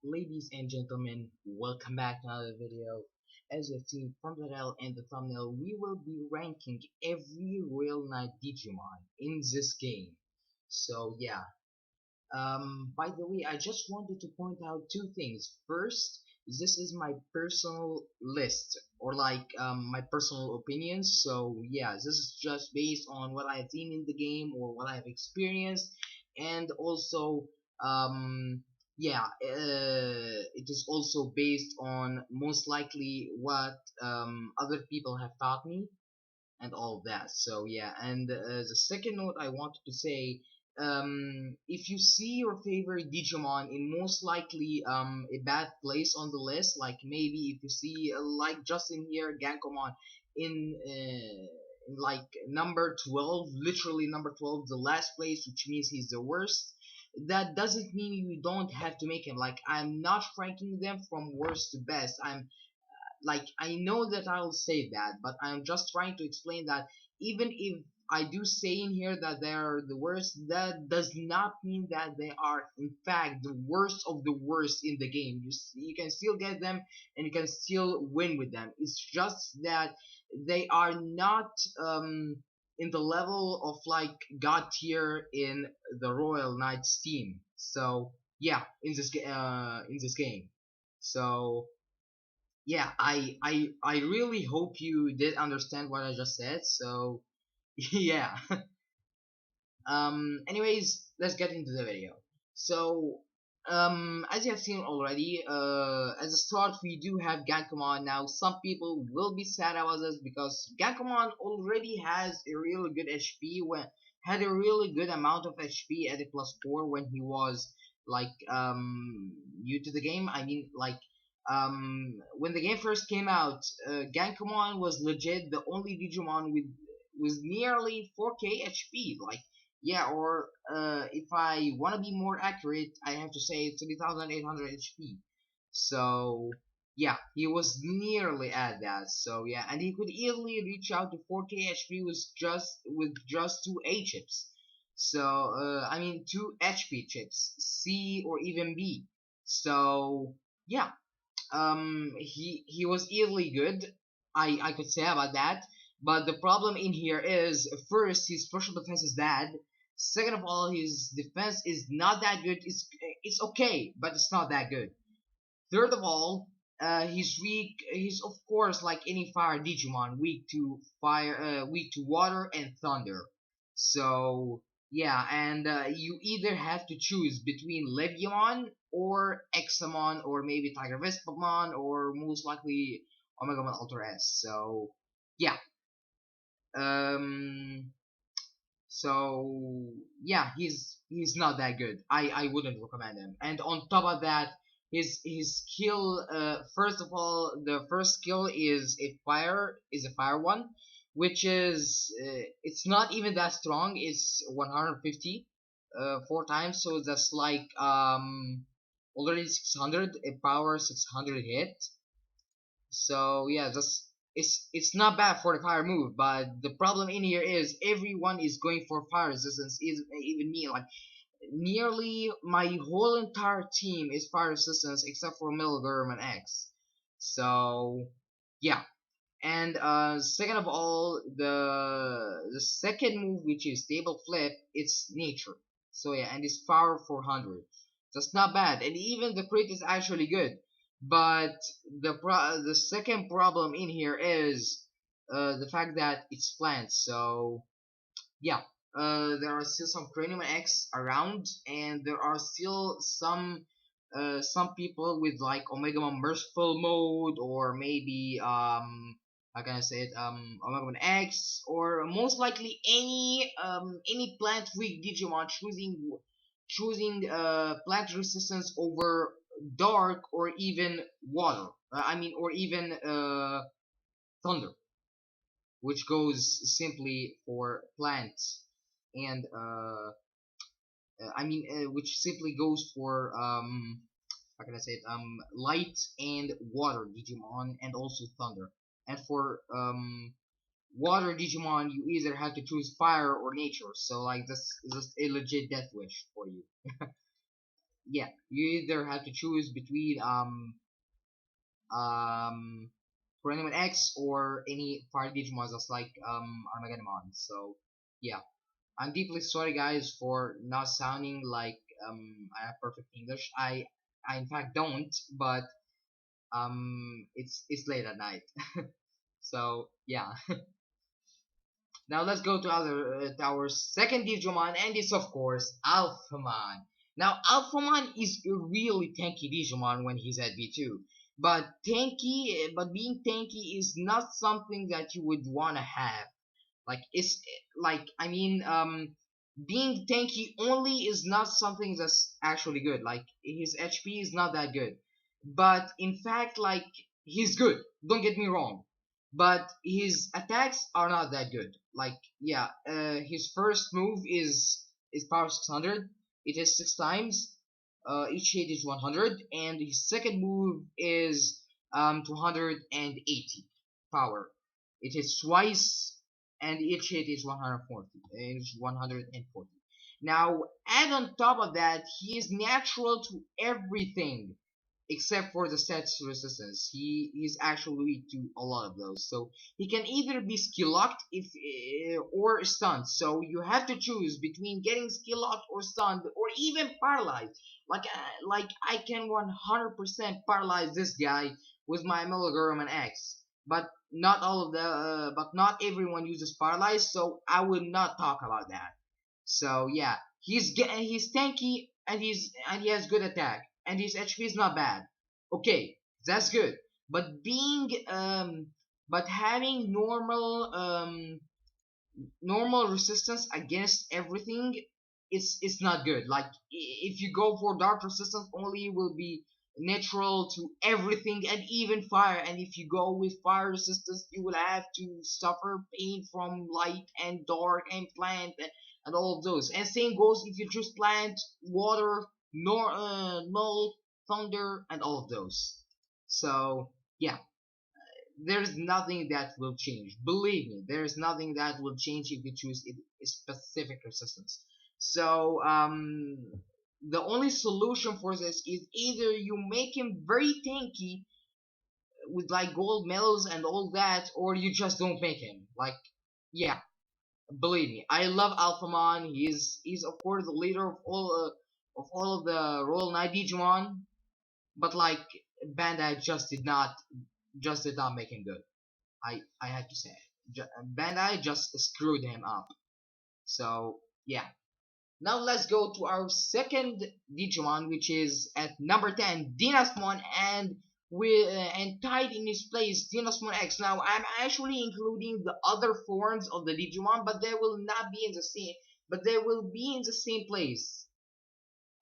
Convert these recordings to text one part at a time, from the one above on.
Ladies and gentlemen, welcome back to another video. As you've seen from the title and the thumbnail, we will be ranking every Royal Knight Digimon in this game. So yeah, by the way, I just wanted to point out two things. First, this is my personal list, or my personal opinions. So yeah, this is just based on what I've seen in the game or what I've experienced, and also yeah, it is also based on most likely what other people have taught me and all of that. So yeah, and the second note I wanted to say, if you see your favorite Digimon in most likely a bad place on the list, like maybe if you see like Justin here, Gankomon in like number 12, literally number 12, the last place, which means he's the worst. That doesn't mean you don't have to make him. Like, I'm not ranking them from worst to best. I know that I'll say that, but I'm just trying to explain that even if I do say in here that they are the worst, that does not mean that they are in fact the worst of the worst in the game. You can still get them and you can still win with them. It's just that they are not in the level of like god tier in the Royal Knights team. So yeah, in this game. So yeah, I really hope you did understand what I just said. So yeah. Anyways, let's get into the video. So as you have seen already, as a start we do have Gankomon. Now some people will be sad about this because Gankomon already has a really good HP, when had a really good amount of HP at a +4 when he was like new to the game. I mean, like, when the game first came out, Gankomon was legit the only Digimon with nearly 4k HP. Like, yeah, or if I want to be more accurate, I have to say 3800 HP. So yeah, he was nearly at that. So yeah, and he could easily reach out to 4k HP with just two A chips. So I mean two HP chips, C or even B. So yeah, he was easily good. I could say about that. But the problem in here is, first, his special defense is bad. Second of all, his defense is not that good. It's okay, but it's not that good. Third of all, he's weak. He's of course like any fire Digimon, weak to fire, weak to water and thunder. So yeah, and you either have to choose between Leviamon or Examon or maybe Tiger Vespamon or most likely Omegamon Alterus. So yeah, um, so yeah, he's not that good. I wouldn't recommend him. And on top of that, his skill, first of all, the first skill is a fire one, which is it's not even that strong. It's 150 four times, so that's like already 600 a power 600 hit. So yeah, that's it's not bad for the fire move, but the problem in here is everyone is going for fire resistance. Is even me, like nearly my whole entire team is fire resistance except for Megaman X. So yeah, and second of all, the second move, which is stable flip, it's nature. So yeah, and it's power 400. That's not bad, and even the crit is actually good. But the second problem in here is the fact that it's plants. So yeah, there are still some Cranium X around, and there are still some people with like Omegamon Merciful mode, or maybe how can I say it, Omegamon X, or most likely any plant weak Digimon choosing plant resistance over dark or even water. I mean, or even thunder, which goes simply for plants, and which simply goes for how can I say it, light and water Digimon, and also thunder. And for water Digimon, you either have to choose fire or nature. So like that's just a legit death wish for you. yeah, you either have to choose between um Pokemon X or any fire Digimon that's like Armageddon. So yeah, I'm deeply sorry guys for not sounding like I have perfect English. I in fact don't, but it's late at night. So yeah. Now let's go to our second Digimon, and it's of course Alphamon. Now Alphamon is a really tanky Digimon when he's at V2, but being tanky is not something that you would wanna have. Like it's like I mean being tanky only is not something that's actually good. Like his HP is not that good. But in fact like he's good. Don't get me wrong. But his attacks are not that good. Like yeah, his first move is power 600. It is 6 times. Each hit is 100 and his second move is 280 power. It is twice and each hit is 140. Is 140. Now, add on top of that, he is natural to everything except for the stats resistance. He is actually weak to a lot of those. So he can either be skill locked if or stunned. So you have to choose between getting skill locked or stunned or even paralyzed. Like I can 100% paralyze this guy with my Megaman X. But but not everyone uses paralyze, so I will not talk about that. So yeah, he's tanky and he has good attack and his HP is not bad. Okay, that's good. But but having normal resistance against everything it's not good. Like if you go for dark resistance only you will be natural to everything and even fire, and if you go with fire resistance you will have to suffer pain from light and dark and plant and all of those, and same goes if you just plant water nor null thunder and all of those. So yeah, there's nothing that will change. Believe me, there's nothing that will change if you choose a specific resistance. So the only solution for this is either you make him very tanky with like gold medals and all that, or you just don't make him. Like, yeah, believe me, I love Alphamon. He's of course the leader of all of the Royal Knight Digimon, but like Bandai just did not make him good. I had to say Bandai just screwed him up. So yeah. Now let's go to our second Digimon, which is at number 10, Dinasmon, and tied in its place Dinasmon X. Now I'm actually including the other forms of the Digimon, but they will not be in the same. But they will be in the same place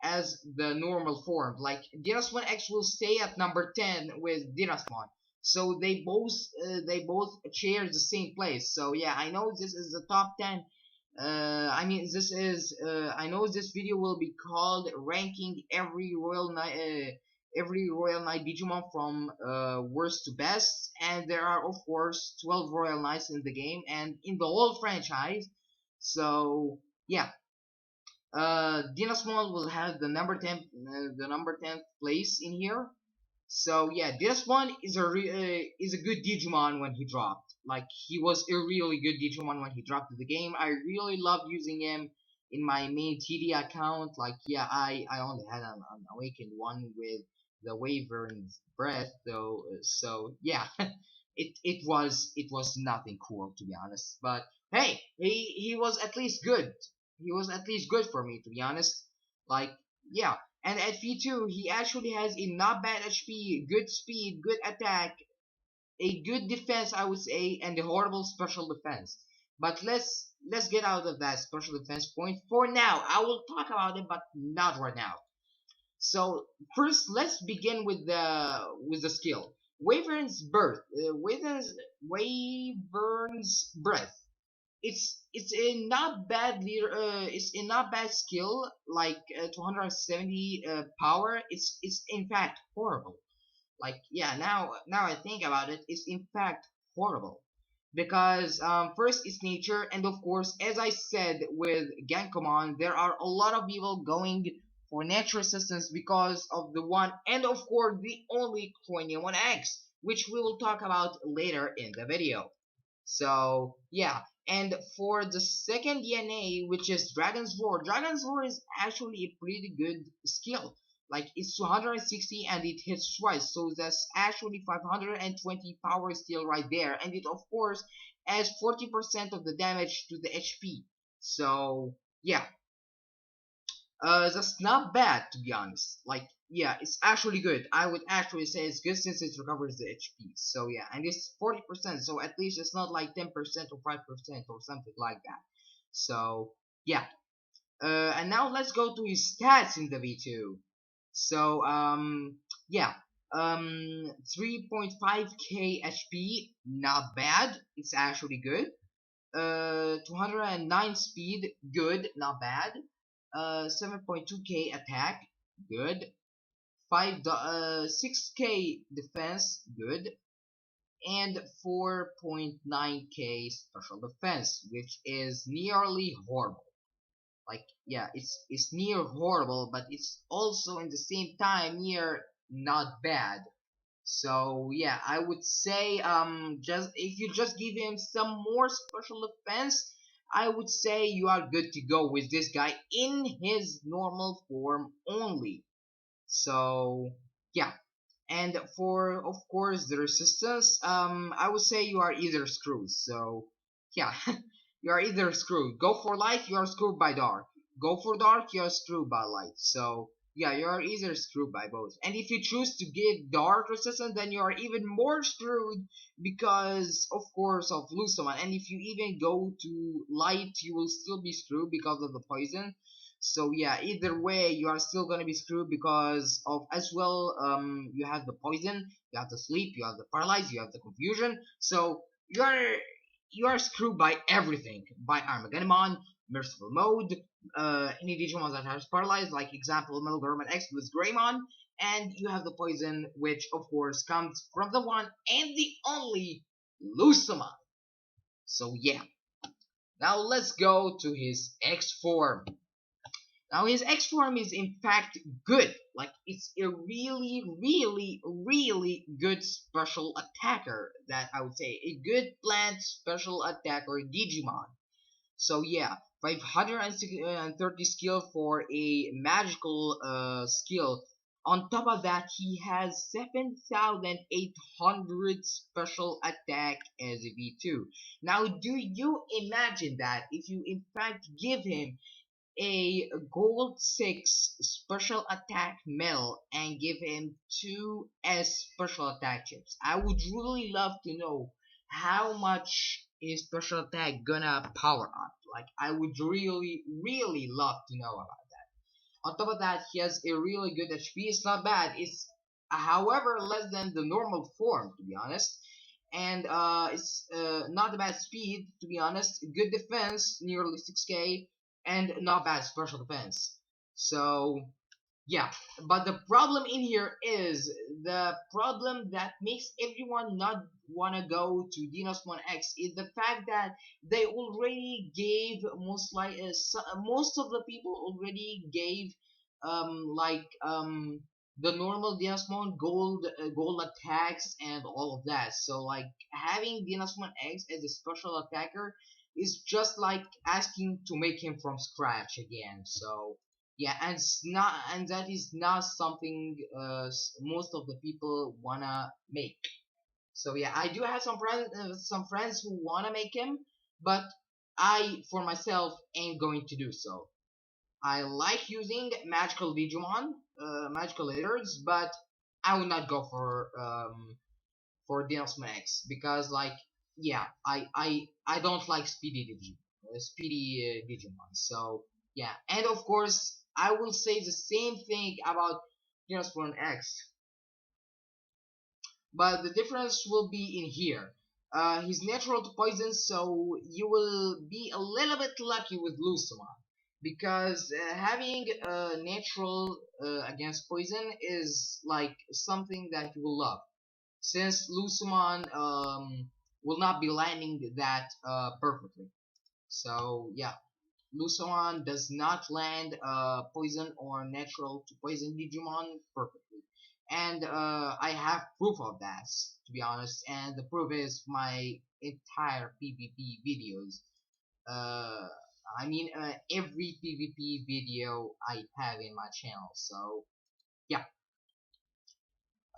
as the normal form. Like Dinasmon X will stay at number 10 with Dinasmon. So they both share the same place. So yeah, I know this is the top 10. I mean this is I know this video will be called ranking every Royal Knight Digimon from worst to best, and there are of course 12 Royal Knights in the game and in the whole franchise. So yeah, Dinasmon will have the number 10th place in here. So yeah, this one is a good Digimon when he dropped. Like he was a really good Digimon when he dropped to the game. I really loved using him in my main TD account. Like yeah, I only had an awakened one with the Wyvern's breath though. So yeah, it was nothing cool to be honest. But hey, he was at least good. He was at least good for me to be honest. Like yeah, and at V2, he actually has a not bad HP, good speed, good attack, a good defense, I would say, and a horrible special defense. But let's get out of that special defense point for now. I will talk about it, but not right now. So first, let's begin with the skill. Wyvern's breath. It's a not bad it's a not bad skill like 270 power. It's in fact horrible. Like yeah, now I think about it, it's in fact horrible because first it's nature, and of course as I said with Genkomon there are a lot of people going for natural resistance because of the one and of course the only 21X, which we will talk about later in the video. So yeah, and for the second DNA, which is Dragon's Roar is actually a pretty good skill. Like it's 260 and it hits twice, so that's actually 520 power still right there, and it of course adds 40% of the damage to the HP. So yeah, that's not bad to be honest. Like, yeah, it's actually good. I would actually say it's good since it recovers the HP. So yeah, and it's 40%, so at least it's not like 10% or 5% or something like that. So yeah, and now let's go to his stats in the V2. So yeah, 3.5k HP, not bad. It's actually good. 209 speed, good, not bad. 7.2k attack, good. 6k defense, good. And 4.9k special defense, which is nearly horrible. Like, yeah, it's near horrible, but it's also in the same time near not bad. So yeah, I would say just if you just give him some more special defense, I would say you are good to go with this guy in his normal form only. So yeah, and for of course the resistance, I would say you are either screwed. So yeah, you are either screwed. Go for light, you are screwed by dark. Go for dark, you are screwed by light. So yeah, you are either screwed by both. And if you choose to give dark resistance, then you are even more screwed because of course of Lusaman. And if you even go to light, you will still be screwed because of the poison. So yeah, either way, you are still gonna be screwed because of as well. You have the poison, you have the sleep, you have the paralyze, you have the confusion. So you are screwed by everything. By Armageddon, Merciful Mode, any Digimon that has paralyzed, like example Megaman X with Greymon, and you have the poison, which of course comes from the one and the only Lusamon. So yeah, now let's go to his X form. Now his X form is in fact good. Like it's a really, really, really good special attacker. That I would say a good plant special attacker Digimon. So yeah, 530 skill for a magical skill. On top of that, he has 7,800 special attack as a V2. Now, do you imagine that if you in fact give him a gold 6 special attack medal and give him 2 S special attack chips? I would really love to know how much his special attack gonna power up. Like, I would really, really love to know about that. On top of that, he has a really good HP. It's not bad. It's, however, less than the normal form, to be honest. And it's not a bad speed, to be honest. Good defense, nearly 6k, and not bad special defense. So yeah, but the problem in here is the problem that makes everyone not wanna go to Dinosmon X is the fact that they already gave most of the people already gave the normal Dinosmon gold attacks and all of that. So like having Dinosmon X as a special attacker is just like asking to make him from scratch again. So yeah, and that is not something most of the people wanna make. So yeah, I do have some friends who wanna make him, but I for myself ain't going to do so. I like using magical Digimon, magical leaders, but I would not go for Dinos Max because like yeah, I don't like speedy Digimon. So yeah, and of course I will say the same thing about Dinosmon X, but the difference will be in here. He's natural to poison, so you will be a little bit lucky with Lucima. Because having natural against poison is like something that you will love. Since Lucimon will not be landing that perfectly. So yeah. Lucilon does not land poison or natural to poison Digimon perfectly. And I have proof of that, to be honest, and the proof is my entire PvP videos. Uh, every PvP video I have in my channel, so yeah.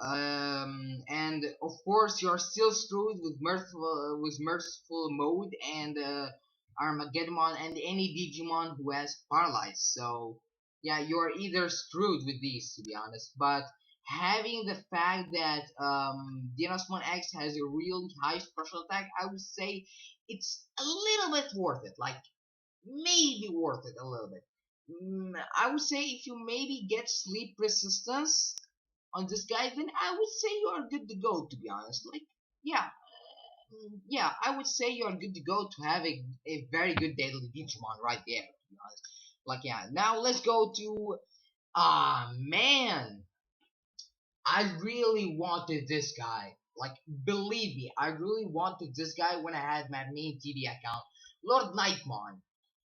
And of course you're still screwed with merciful mode and Armageddon and any Digimon who has paralyzed. So yeah, you're either screwed with these, to be honest. But having the fact that Dinosmon X has a really high special attack, I would say it's a little bit worth it. Like maybe worth it a little bit. I would say if you maybe get sleep resistance on this guy, then I would say you are good to go. To be honest, like yeah, yeah, I would say you are good to go to have a very good daily Digimon right there. To be honest, like yeah. Now let's go to man, I really wanted this guy. Like believe me, I really wanted this guy when I had my main TD account, Lord Nightmon.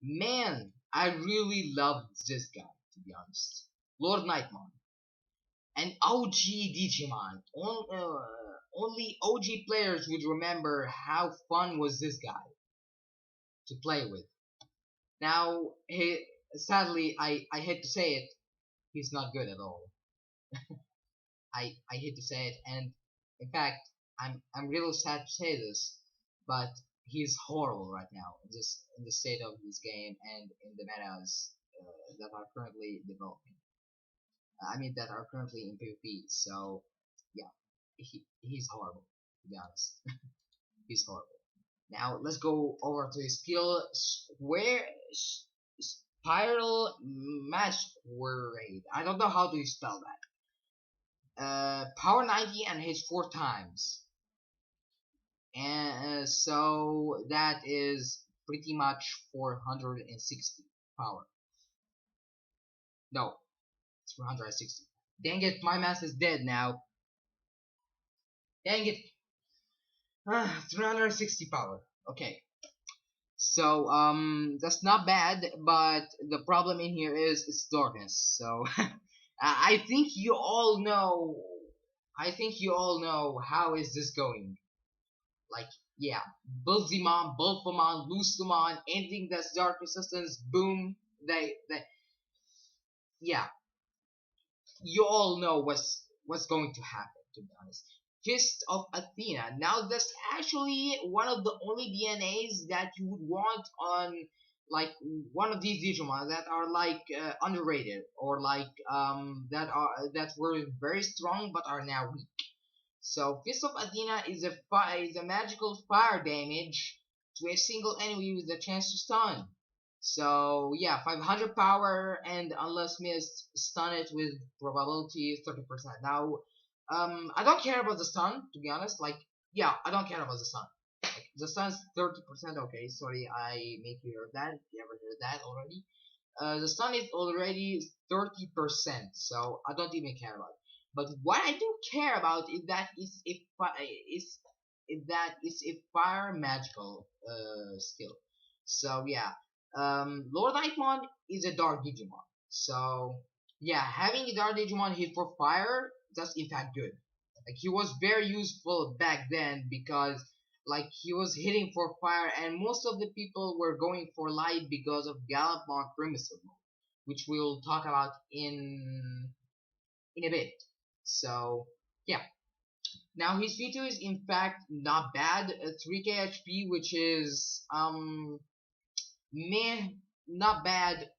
Man, I really loved this guy. To be honest, Lord Nightmon. An OG Digimon. Only OG players would remember how fun was this guy to play with. Now, sadly, I hate to say it, he's not good at all. I hate to say it, and in fact, I'm really sad to say this, but he's horrible right now in the state of this game and in the metas that are currently developing. That are currently in PvP. So yeah, he's horrible, to be honest. He's horrible. Now let's go over to his skill. Spiral Masquerade. I don't know how to spell that. Power 90 and hits 4 times. And so that is pretty much 460 power. No, it's 460. Dang it, my mass is dead now. Dang it. 360 power. Okay. So, that's not bad, but the problem in here is it's darkness. So, I think you all know. I think you all know how is this going. Like, yeah, Bulzimon, Bulfamon, Lucimon, anything that's dark resistance, boom. Yeah, you all know what's going to happen. To be honest, Fist of Athena. Now that's actually one of the only DNAs that you would want on like one of these Digimon that are like underrated or like that were very strong but are now weak. So Fist of Athena is a magical fire damage to a single enemy with a chance to stun. So yeah, 500 power and unless missed, stun it with probability 30%. Now, I don't care about the stun to be honest. Like, yeah, I don't care about the stun. Like, the stun's 30%. Okay, sorry, I make you hear that. You ever heard that already? The stun is already 30%, so I don't even care about it. But what I do care about is that is a fire magical skill. So yeah, Lord Nightmon is a dark Digimon. So yeah, having a dark Digimon hit for fire, that's in fact good. Like he was very useful back then because like he was hitting for fire and most of the people were going for light because of Gallop Mon Primitive mode, which we'll talk about in a bit. So yeah. Now his feature is in fact not bad. 3k HP, which is meh, not bad.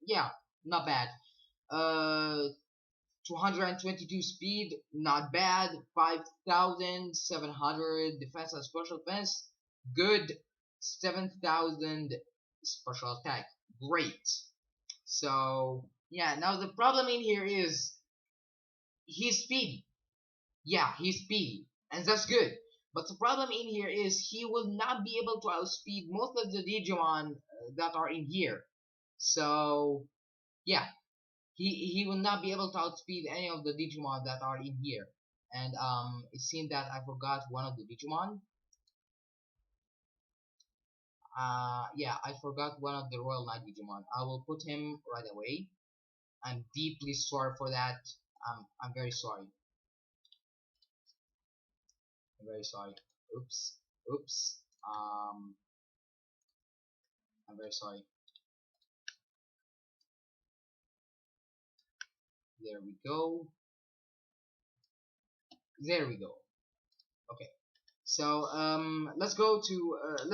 Yeah, not bad. Uh, 222 speed, not bad. 5,700 defense and special defense, good. 7,000 special attack, great. So yeah, now the problem in here is he's speedy. Yeah, he's speedy, and that's good. But the problem in here is he will not be able to outspeed most of the Digimon that are in here. So yeah, he will not be able to outspeed any of the Digimon that are in here. And it seemed that I forgot one of the Digimon. Yeah, I forgot one of the Royal Knight Digimon. I will put him right away. I'm deeply sorry for that. I'm very sorry. I'm very sorry. Oops. Oops. I'm very sorry. There we go. There we go. Okay. So let's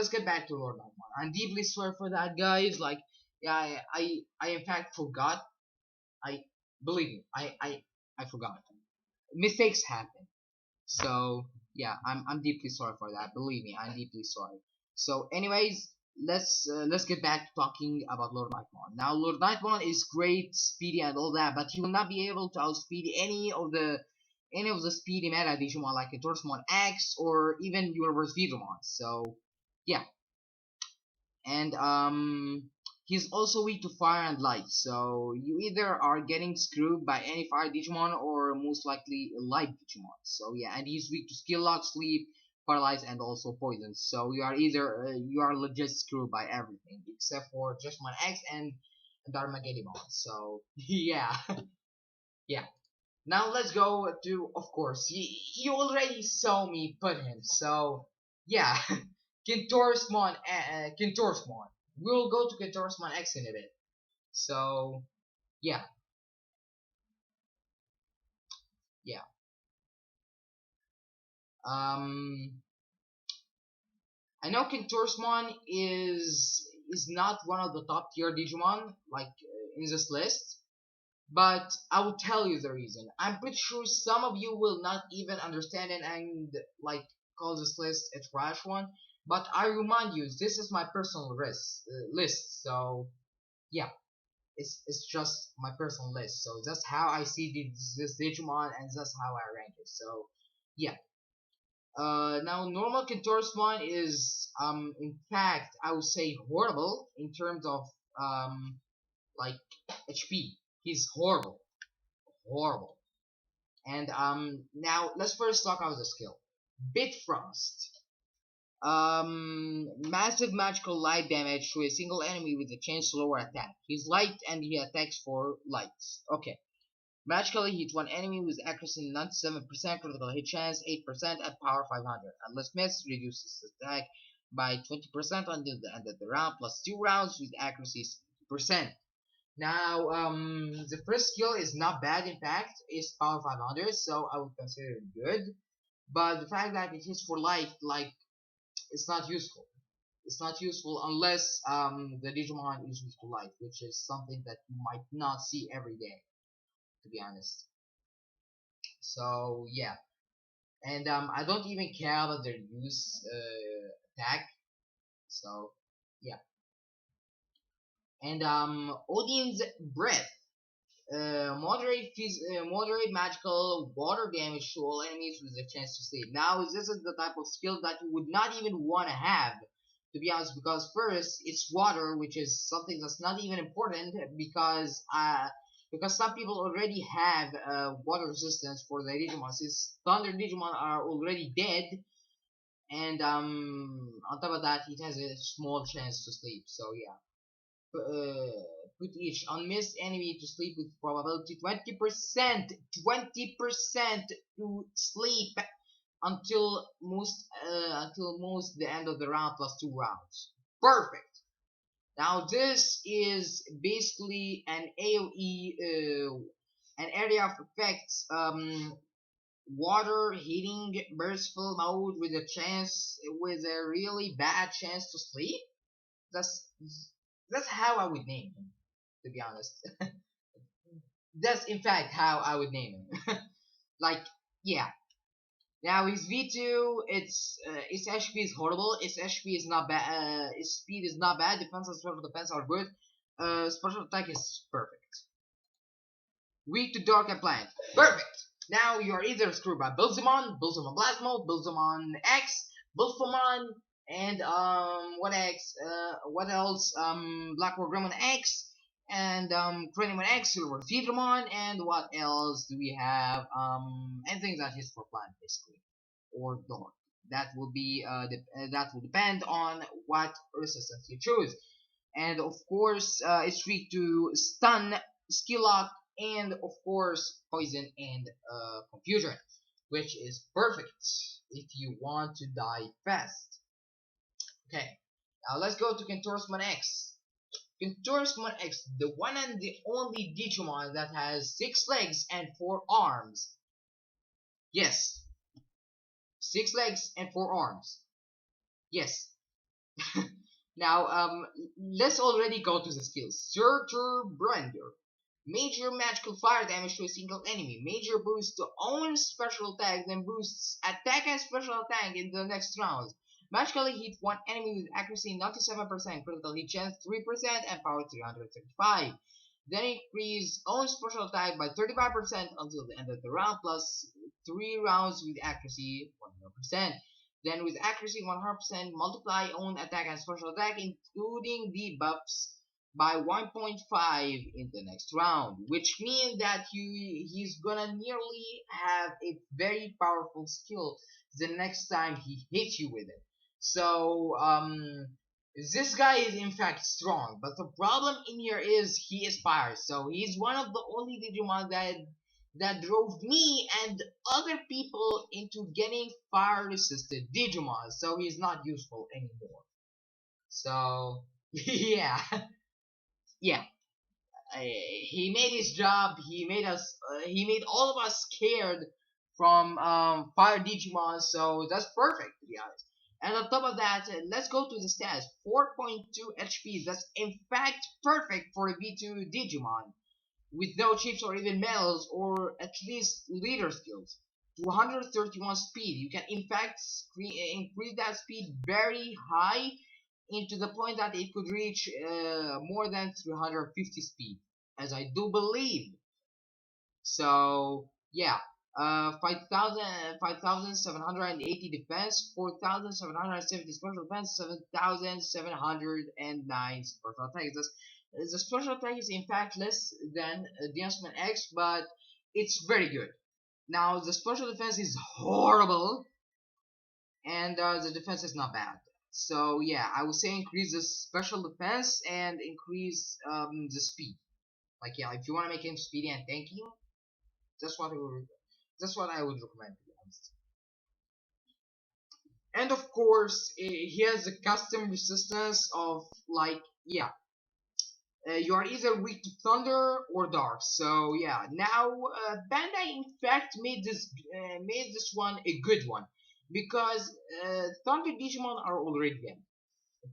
get back to Lord Nightmare. I'm deeply sorry for that, guys. Like, yeah, I in fact forgot. I believe me, I forgot. Mistakes happen. So yeah, I'm deeply sorry for that. Believe me, I'm deeply sorry. So anyways, let's get back to talking about Lord Nightmon. Now Lord Nightmon is great, speedy and all that, but he will not be able to outspeed any of the speedy meta Digimon like a Torchmon X or even Universe Veedramon. So yeah, and he's also weak to fire and light, so you either are getting screwed by any fire Digimon or most likely light Digimon. So yeah, and he's weak to skill lock, sleep, paralyze, and also poison. So you are either you are legit screwed by everything except for just my X and Armageddon. So yeah. Yeah, now let's go to, of course, you already saw me put him, so yeah. Kintorsmon. We'll go to Kintorsmon X in a bit. So yeah, yeah. Um, I know Kintorsmon is not one of the top tier Digimon like in this list, but I will tell you the reason. I'm pretty sure some of you will not even understand it and like call this list a trash one. But I remind you, this is my personal list. So yeah, it's just my personal list. So that's how I see this Digimon, and that's how I rank it. So yeah. Now normal Kintorsmon is in fact I would say horrible in terms of like HP. He's horrible, horrible. And now let's first talk about the skill. Bitfrost. Massive magical light damage to a single enemy with a chance to lower attack. He's light and he attacks for lights. Okay. Magically hit one enemy with accuracy 97%, critical hit chance 8%, at power 500. Unless miss, reduces attack by 20% until the end of the round, plus 2 rounds with accuracy 60%. Now, the first skill is not bad. In fact, it's power 500, so I would consider it good. But the fact that it is for life, like, it's not useful. It's not useful unless the Digimon is used to life, which is something that you might not see every day, to be honest. So yeah, and I don't even care about their use attack. So yeah, and Odin's breath. Moderate magical water damage to all enemies with a chance to sleep. Now, this is the type of skill that you would not even want to have, to be honest, because first, it's water, which is something that's not even important because some people already have water resistance for their Digimon. Since Thunder Digimon are already dead, and on top of that, it has a small chance to sleep. So yeah. Put each unmissed enemy to sleep with probability 20%, 20% to sleep until most the end of the round plus 2 rounds. Perfect. Now this is basically an AOE, an area of effects, water heating burstful mode with a really bad chance to sleep. That's that's how I would name him, to be honest. That's in fact how I would name him. Like, yeah. Now his V2, its HP is horrible. Its HP is not bad. Its speed is not bad. Defense and special defense are good. Special attack is perfect. Weak to dark and plant. Perfect. Now you are either screwed by Bilzamon, Bilzamon Blast Mode, Bilzamon X, Bilzamon, and what else? Black War Gremlin X, and Craniumon X, Silver Feedramon, and what else do we have? Anything that is for plant basically, or dark. that will depend on what resistance you choose. And of course, it's weak to stun, skill lock, and of course poison and confusion, which is perfect if you want to die fast. Okay, now let's go to Contorsmon X. Contorsmon X, the one and the only Digimon that has 6 legs and 4 arms. Yes, 6 legs and 4 arms. Yes. Now, let's already go to the skills. Surtur Brander. Major magical fire damage to a single enemy. Major boost to own special attack, then boosts attack and special attack in the next round. Magically hit one enemy with accuracy 97%, critical hit chance 3%, and power 335. Then increase own special attack by 35% until the end of the round, plus 3 rounds with accuracy 100%. Then with accuracy 100%, multiply own attack and special attack, including debuffs, by 1.5 in the next round, which means that he's gonna nearly have a very powerful skill the next time he hits you with it. So this guy is in fact strong, but the problem in here is he is fire. So he's one of the only Digimon that drove me and other people into getting fire resisted Digimon. So he's not useful anymore. So yeah. Yeah, he made his job. He made us. He made all of us scared from fire Digimon. So that's perfect, to be honest. And on top of that, let's go to the stats. 4.2 HP. That's in fact perfect for a V2 Digimon with no chips or even medals or at least leader skills. 231 speed. You can in fact increase that speed very high into the point that it could reach more than 350 speed, as I do believe. So yeah, 5,780 defense, 4,770 special defense, 7,709 special attack. The special attack is in fact less than Digimon X, but it's very good. Now the special defense is horrible, and the defense is not bad. So yeah, I would say increase the special defense and increase the speed. Like yeah, if you want to make him speedy and tanky, that's what I would. That's what I would recommend, to be honest. And of course, he has a custom resistance of like yeah, you are either weak to thunder or dark. So yeah, now Bandai in fact made this one a good one because Thunder Digimon are already dead.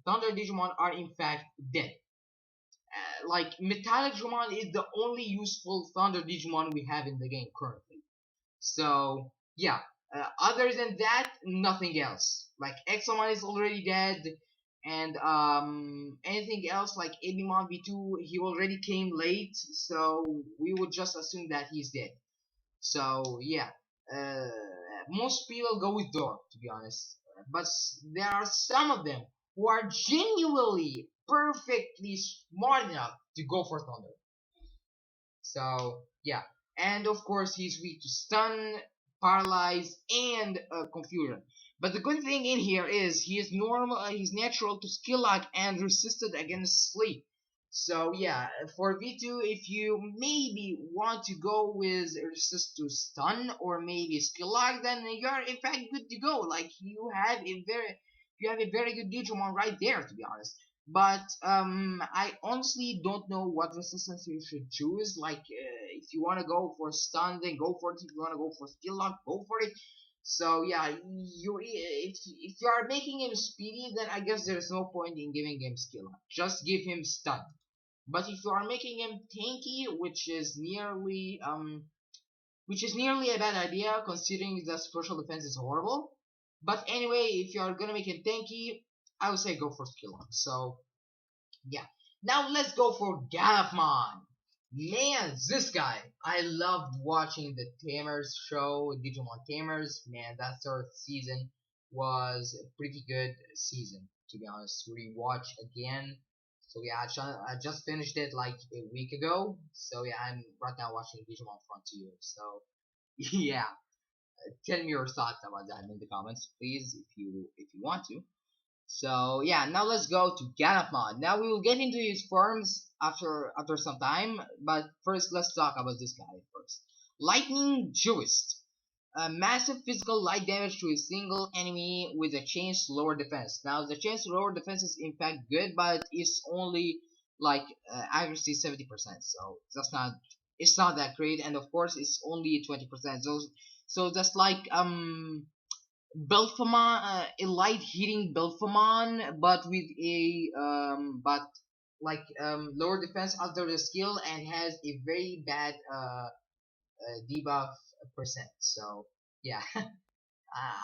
Thunder Digimon are in fact dead. Like Metallic Digimon is the only useful Thunder Digimon we have in the game currently. So yeah, other than that, nothing else. Like Exomon is already dead, and anything else like Abimon V2, he already came late, so we would just assume that he's dead. So yeah, uh, most people go with Dark, to be honest, but there are some of them who are genuinely perfectly smart enough to go for Thunder. So yeah, and of course he's weak to stun, paralyze, and confusion. But the good thing in here is he is normal. He's natural to skill lock and resisted against sleep. So yeah, for V2, if you maybe want to go with resist to stun or maybe skill lock, then you are in fact good to go. Like you have a very good Digimon right there, to be honest. But I honestly don't know what resistance you should choose. Like if you want to go for stun, then go for it. If you want to go for skill lock, go for it. So yeah, if you are making him speedy, then I guess there is no point in giving him skill lock. Just give him stun. But if you are making him tanky, which is nearly a bad idea considering the special defense is horrible. But anyway, if you are gonna make him tanky, I would say go for skill lock. So yeah. Now let's go for Gallop-Mon. Man, this guy. I loved watching the Tamers show, Digimon Tamers. Man, that third season was a pretty good season, to be honest. Rewatch again. So yeah, I just finished it like a week ago. So yeah, I'm right now watching Digimon Frontier. So yeah. Tell me your thoughts about that in the comments, please, if you want to. So yeah, now let's go to Gallop-Mon. Now we will get into his forms after some time, but first let's talk about this guy first. Lightning Jurist. Massive physical light damage to a single enemy with a changed lower defense. Now the changed lower defense is in fact good, but it's only like accuracy 70%, so it's not that great, and of course it's only 20%. So that's like Belphemon, a light hitting Belphemon, but with a like lower defense after the skill and has a very bad debuff percent. So yeah,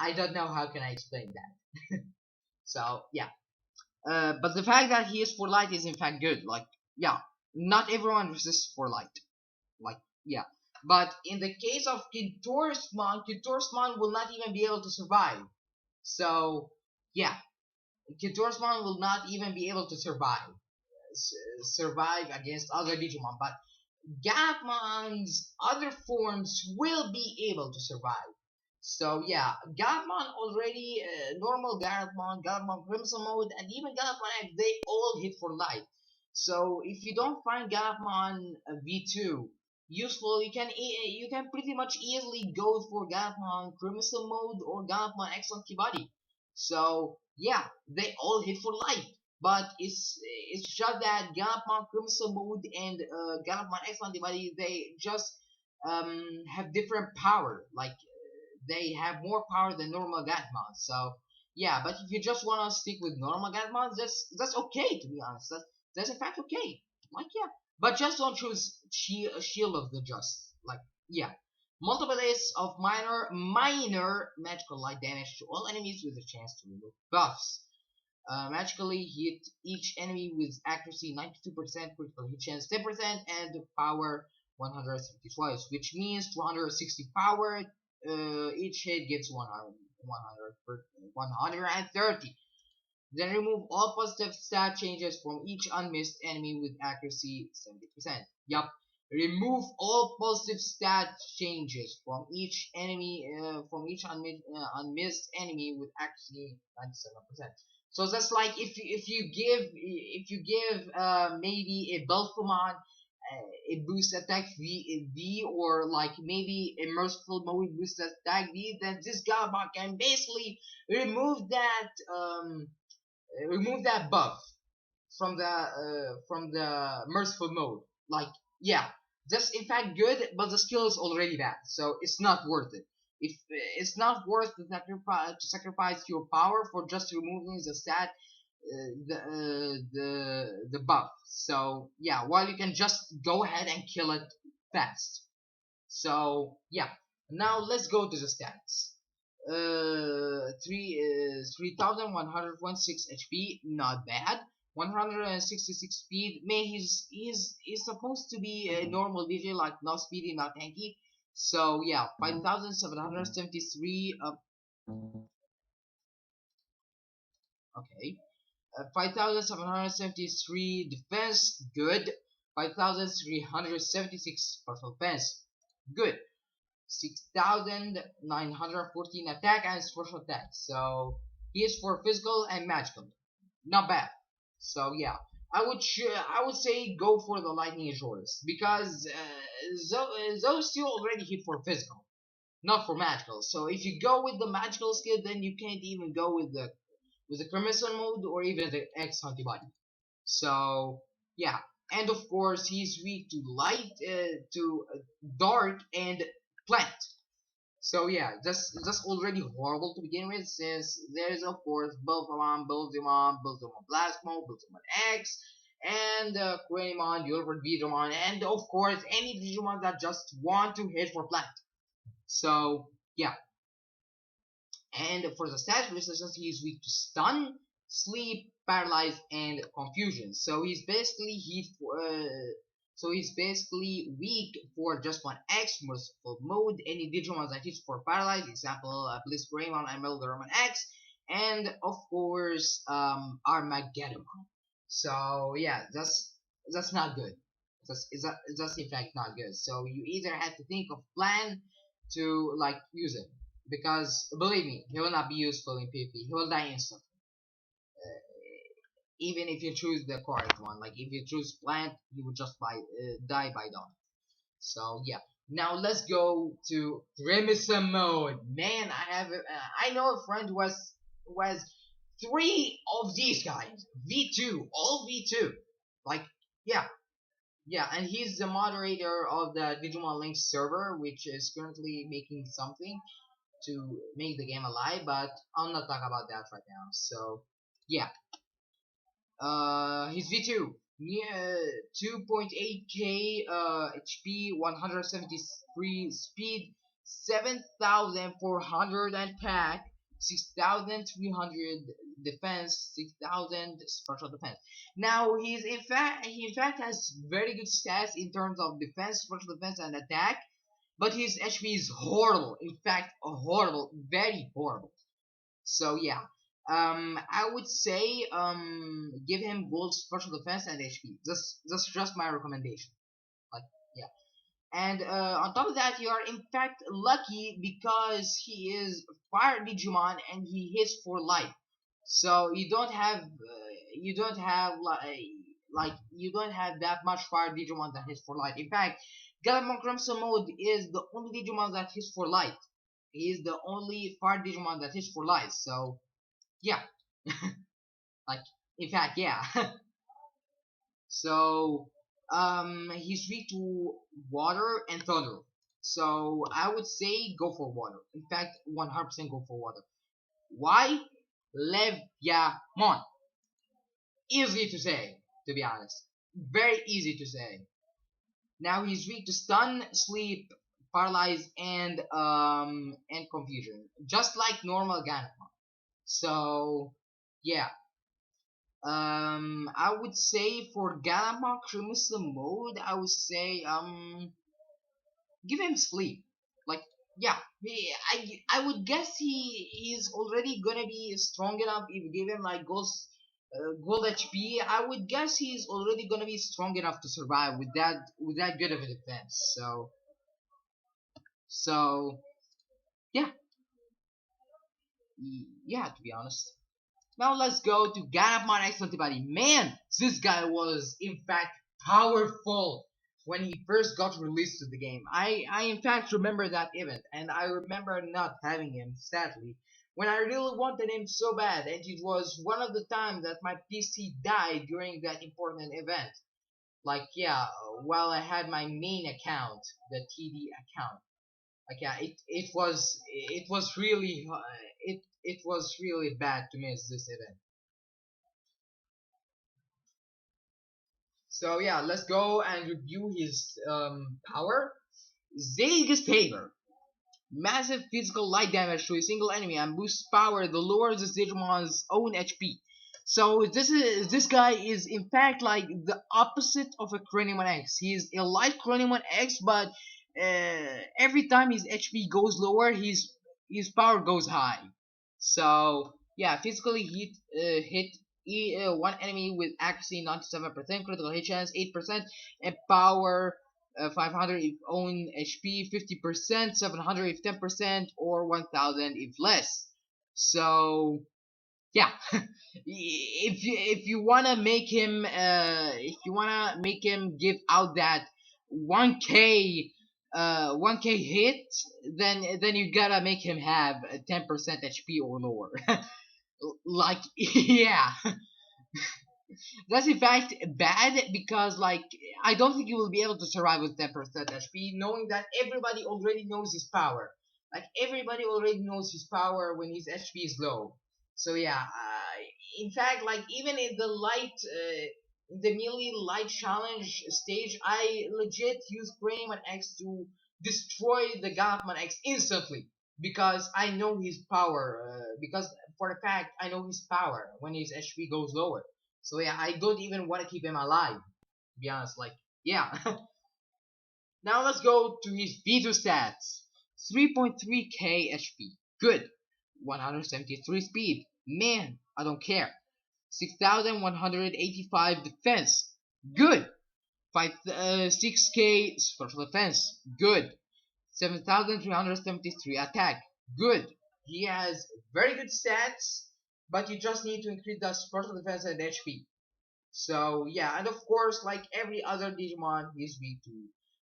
I don't know how can I explain that. So yeah, but the fact that he is for light is in fact good. Like yeah, not everyone resists for light. Like yeah, but in the case of Kintorsmon will not even be able to survive. So yeah, Kintorsmon will not even be able to survive against other Digimon, but Gabmon's other forms will be able to survive. So yeah, Gabmon already, normal Gabmon, Gabmon Crimson Mode, and even Gabmon X, they all hit for light. So if you don't find Gabmon V2 useful, you can pretty much easily go for Gabmon Crimson Mode or Gabmon X Antibody. So yeah, they all hit for light. But it's just that Gallop-Mon Crimson Mode and Gallop-Mon X Antibody, they just have different power. Like they have more power than normal Gallop-Mon. So yeah, but if you just wanna stick with normal Gallop-Mon, that's okay, to be honest. That's in fact okay. Like yeah, but just don't choose Shield of the Just. Like yeah. Multiple days of minor magical light damage to all enemies with a chance to remove buffs. Magically hit each enemy with accuracy 92%, critical hit chance 10%, and power 130 twice, which means 260 power. Each hit gives 130. Then remove all positive stat changes from each unmissed enemy with accuracy 70%. Yup. Remove all positive stat changes from each enemy, unmissed enemy with accuracy 97%. So that's like if you give maybe a Belphemon a boost attack V, or like maybe a merciful mode boost attack V, then this Gabba can basically remove that buff from the merciful mode. Like yeah, that's in fact good, but the skill is already bad, so it's not worth it. If it's not worth to sacrifice your power for just removing the stat, the buff. So yeah, while you can just go ahead and kill it fast. So yeah, now let's go to the stats. 3116 HP, not bad. 166 speed. Man, he's supposed to be a normal DJ, like not speedy, not tanky. So yeah, 5773. Okay. 5773 defense, good. 5376 personal defense, good. 6914 attack and special attack. So he is for physical and magical, not bad. So yeah, I would say go for the lightning Azores because those two already hit for physical, not for magical. So if you go with the magical skill, then you can't even go with the Crimson mode or even the X antibody. So yeah, and of course he's weak to light, to dark and plant. So yeah, that's already horrible to begin with, since there's of course Buildimon Plasmo, Buildimon X, and Greymon, Ultimate Vidramon, and of course any Digimon that just want to hit for plant. So yeah, and for the status resistance, he is weak to stun, sleep, paralyze, and confusion. So he's basically weak for just one X, merciful mode, any Digimon that hits for paralyze, example Bliss Greymon and Melderman X, and of course Armageddon. So yeah, that's not good. That's in fact not good. So you either have to think of plan to like use it. because believe me, he will not be useful in PvP. He will die instantly. Even if you choose the correct one, like if you choose plant, he would just die by dawn. So yeah. Now let's go to Crimson mode. Man, I know a friend was three of these guys. V2, all V2. Like yeah, yeah, and he's the moderator of the Digimon Links server, which is currently making something to make the game alive, but I'll not talk about that right now. So yeah. He's V2. Yeah, 2.8k HP, 173 speed, 7,400 attack, 6,300 defense, 6,000 special defense. Now he in fact has very good stats in terms of defense, special defense, and attack, but his HP is horrible. In fact, horrible, very horrible. So yeah, I would say give him gold special defense and HP. That's just my recommendation. Like yeah, and on top of that, you are in fact lucky because he is fire Digimon and he hits for life. So you don't have that much fire Digimon that hits for life. In fact, Gallop Crimson mode is the only Digimon that hits for light. He is the only fire Digimon that hits for light. So yeah, like in fact yeah. So he's weak to water and thunder. So I would say go for water. In fact, 100% go for water. Why? Leviamon. Easy to say, to be honest. Very easy to say. Now he's weak to stun, sleep, paralyze, and confusion, just like normal Ganapon. So yeah. I would say for Gallop Crimson mode, I would say give him sleep. Like yeah, I would guess he's already gonna be strong enough if you give him like gold HP. I would guess he's already gonna be strong enough to survive with that good of a defense. So yeah, yeah. To be honest. Now let's go to Gab Mon Antibody. Man, this guy was in fact powerful when he first got released to the game. I in fact remember that event, and I remember not having him, sadly, when I really wanted him so bad, and it was one of the times that my PC died during that important event. Like yeah, while I had my main account, the TD account. Like yeah, it was really bad to miss this event. So yeah, let's go and review his power. Zeig's Favor. Massive physical light damage to a single enemy and boosts power that lowers this Digimon's own HP. So this guy is in fact like the opposite of a Crenimon X. He's a light Crenimon X, but every time his HP goes lower, his power goes high. So yeah, physically hit one enemy with accuracy 97%, critical hit chance 8%, and power 500 if own HP 50%, 700 if 10%, or 1000 if less. So yeah, if you wanna make him give out that 1k 1k hit, then you gotta make him have 10% HP or lower. Like yeah, that's in fact bad because like I don't think you will be able to survive with 10% HP, knowing that everybody already knows his power. Like everybody already knows his power when his HP is low. So yeah, in fact, like even in the in the melee light challenge stage, I legit use Greymon X to destroy the Gallopman X instantly because I know his power. Because for a fact, I know his power when his HP goes lower. So yeah, I don't even want to keep him alive. To be honest, like yeah. Now let's go to his V2 stats. 3.3k HP. Good. 173 speed. Man, I don't care. 6,185 defense. Good. 6k special defense. Good. 7,373 attack. Good. He has very good stats, but you just need to increase the special defense and HP. So yeah, and of course, like every other Digimon, he's weak to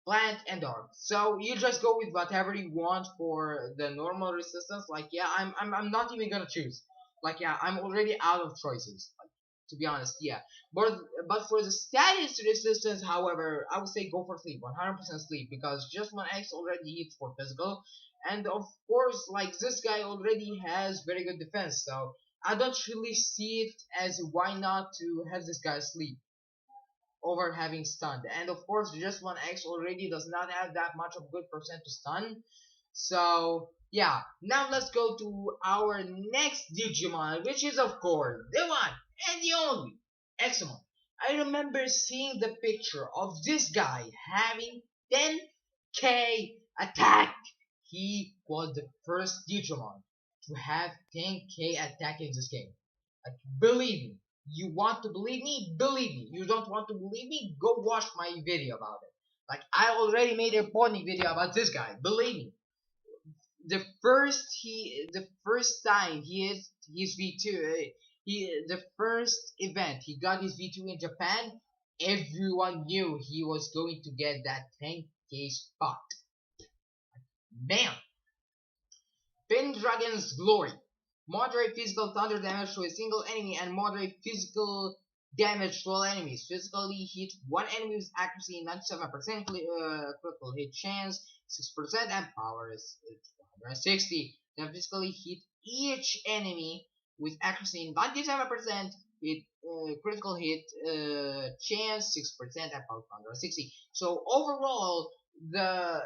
plant and dark. So you just go with whatever you want for the normal resistance. Like yeah, I'm not even gonna choose. Like yeah, I'm already out of choices. Like to be honest, yeah. But but for the status resistance, however, I would say go for sleep, 100% sleep, because just one X already hits for physical, and of course, like this guy already has very good defense. So I don't really see it as why not to have this guy sleep over having stunned. And of course, just one X already does not have that much of good percent to stun. So yeah, now let's go to our next Digimon, which is of course the one and the only Examon. I remember seeing the picture of this guy having 10k attack. He was the first Digimon to have 10k attack in this game. Like, believe me. You want to believe me? Believe me. You don't want to believe me? Go watch my video about it. Like, I already made a pony video about this guy. Believe me. The first time he is his V2, the first event he got his V2 in Japan, everyone knew he was going to get that 10k spot. Man, Pendragon's Glory. Moderate physical thunder damage to a single enemy and moderate physical damage to all enemies. Physically hit one enemy with accuracy 97%, critical hit chance 6%, and power is 160. Then physically hit each enemy with accuracy 97%, hit critical hit chance 6%, and power 160. So overall, the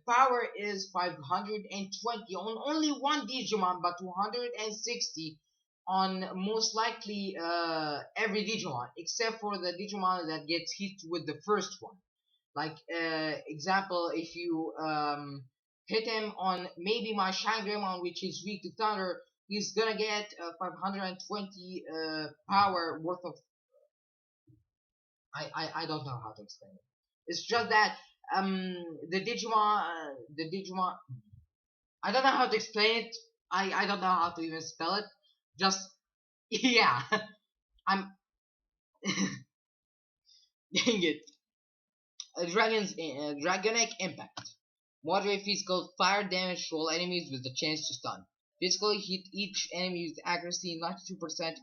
power is 520 on only one Digimon, but 260 on most likely every Digimon, except for the Digimon that gets hit with the first one. Like example, if you hit him on maybe my Shangri-Mon, which is weak to thunder, he's gonna get 520 power worth of. I don't know how to explain it. It's just that the Digimon I don't know how to explain it. I don't know how to even spell it. Just yeah. I'm dang it. Dragonic Impact. Moderate physical fire damage to all enemies with the chance to stun. Physically hit each enemy with accuracy 92%,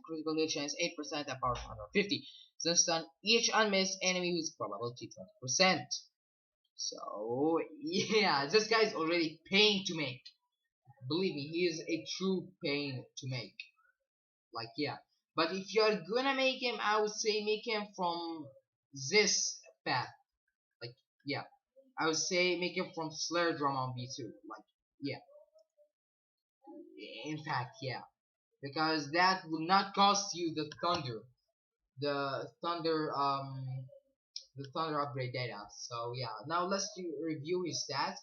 critical hit chance 8%, and power 150. Then stun each unmissed enemy with probability 20%. So yeah, this guy's already pain to make. Believe me, he is a true pain to make. Like yeah, but if you're gonna make him, I would say make him from this path. Like yeah, I would say make him from Slayer Drum on V2. Like yeah, in fact yeah, because that will not cost you the thunder the thunder upgrade data. So yeah, now let's review his stats.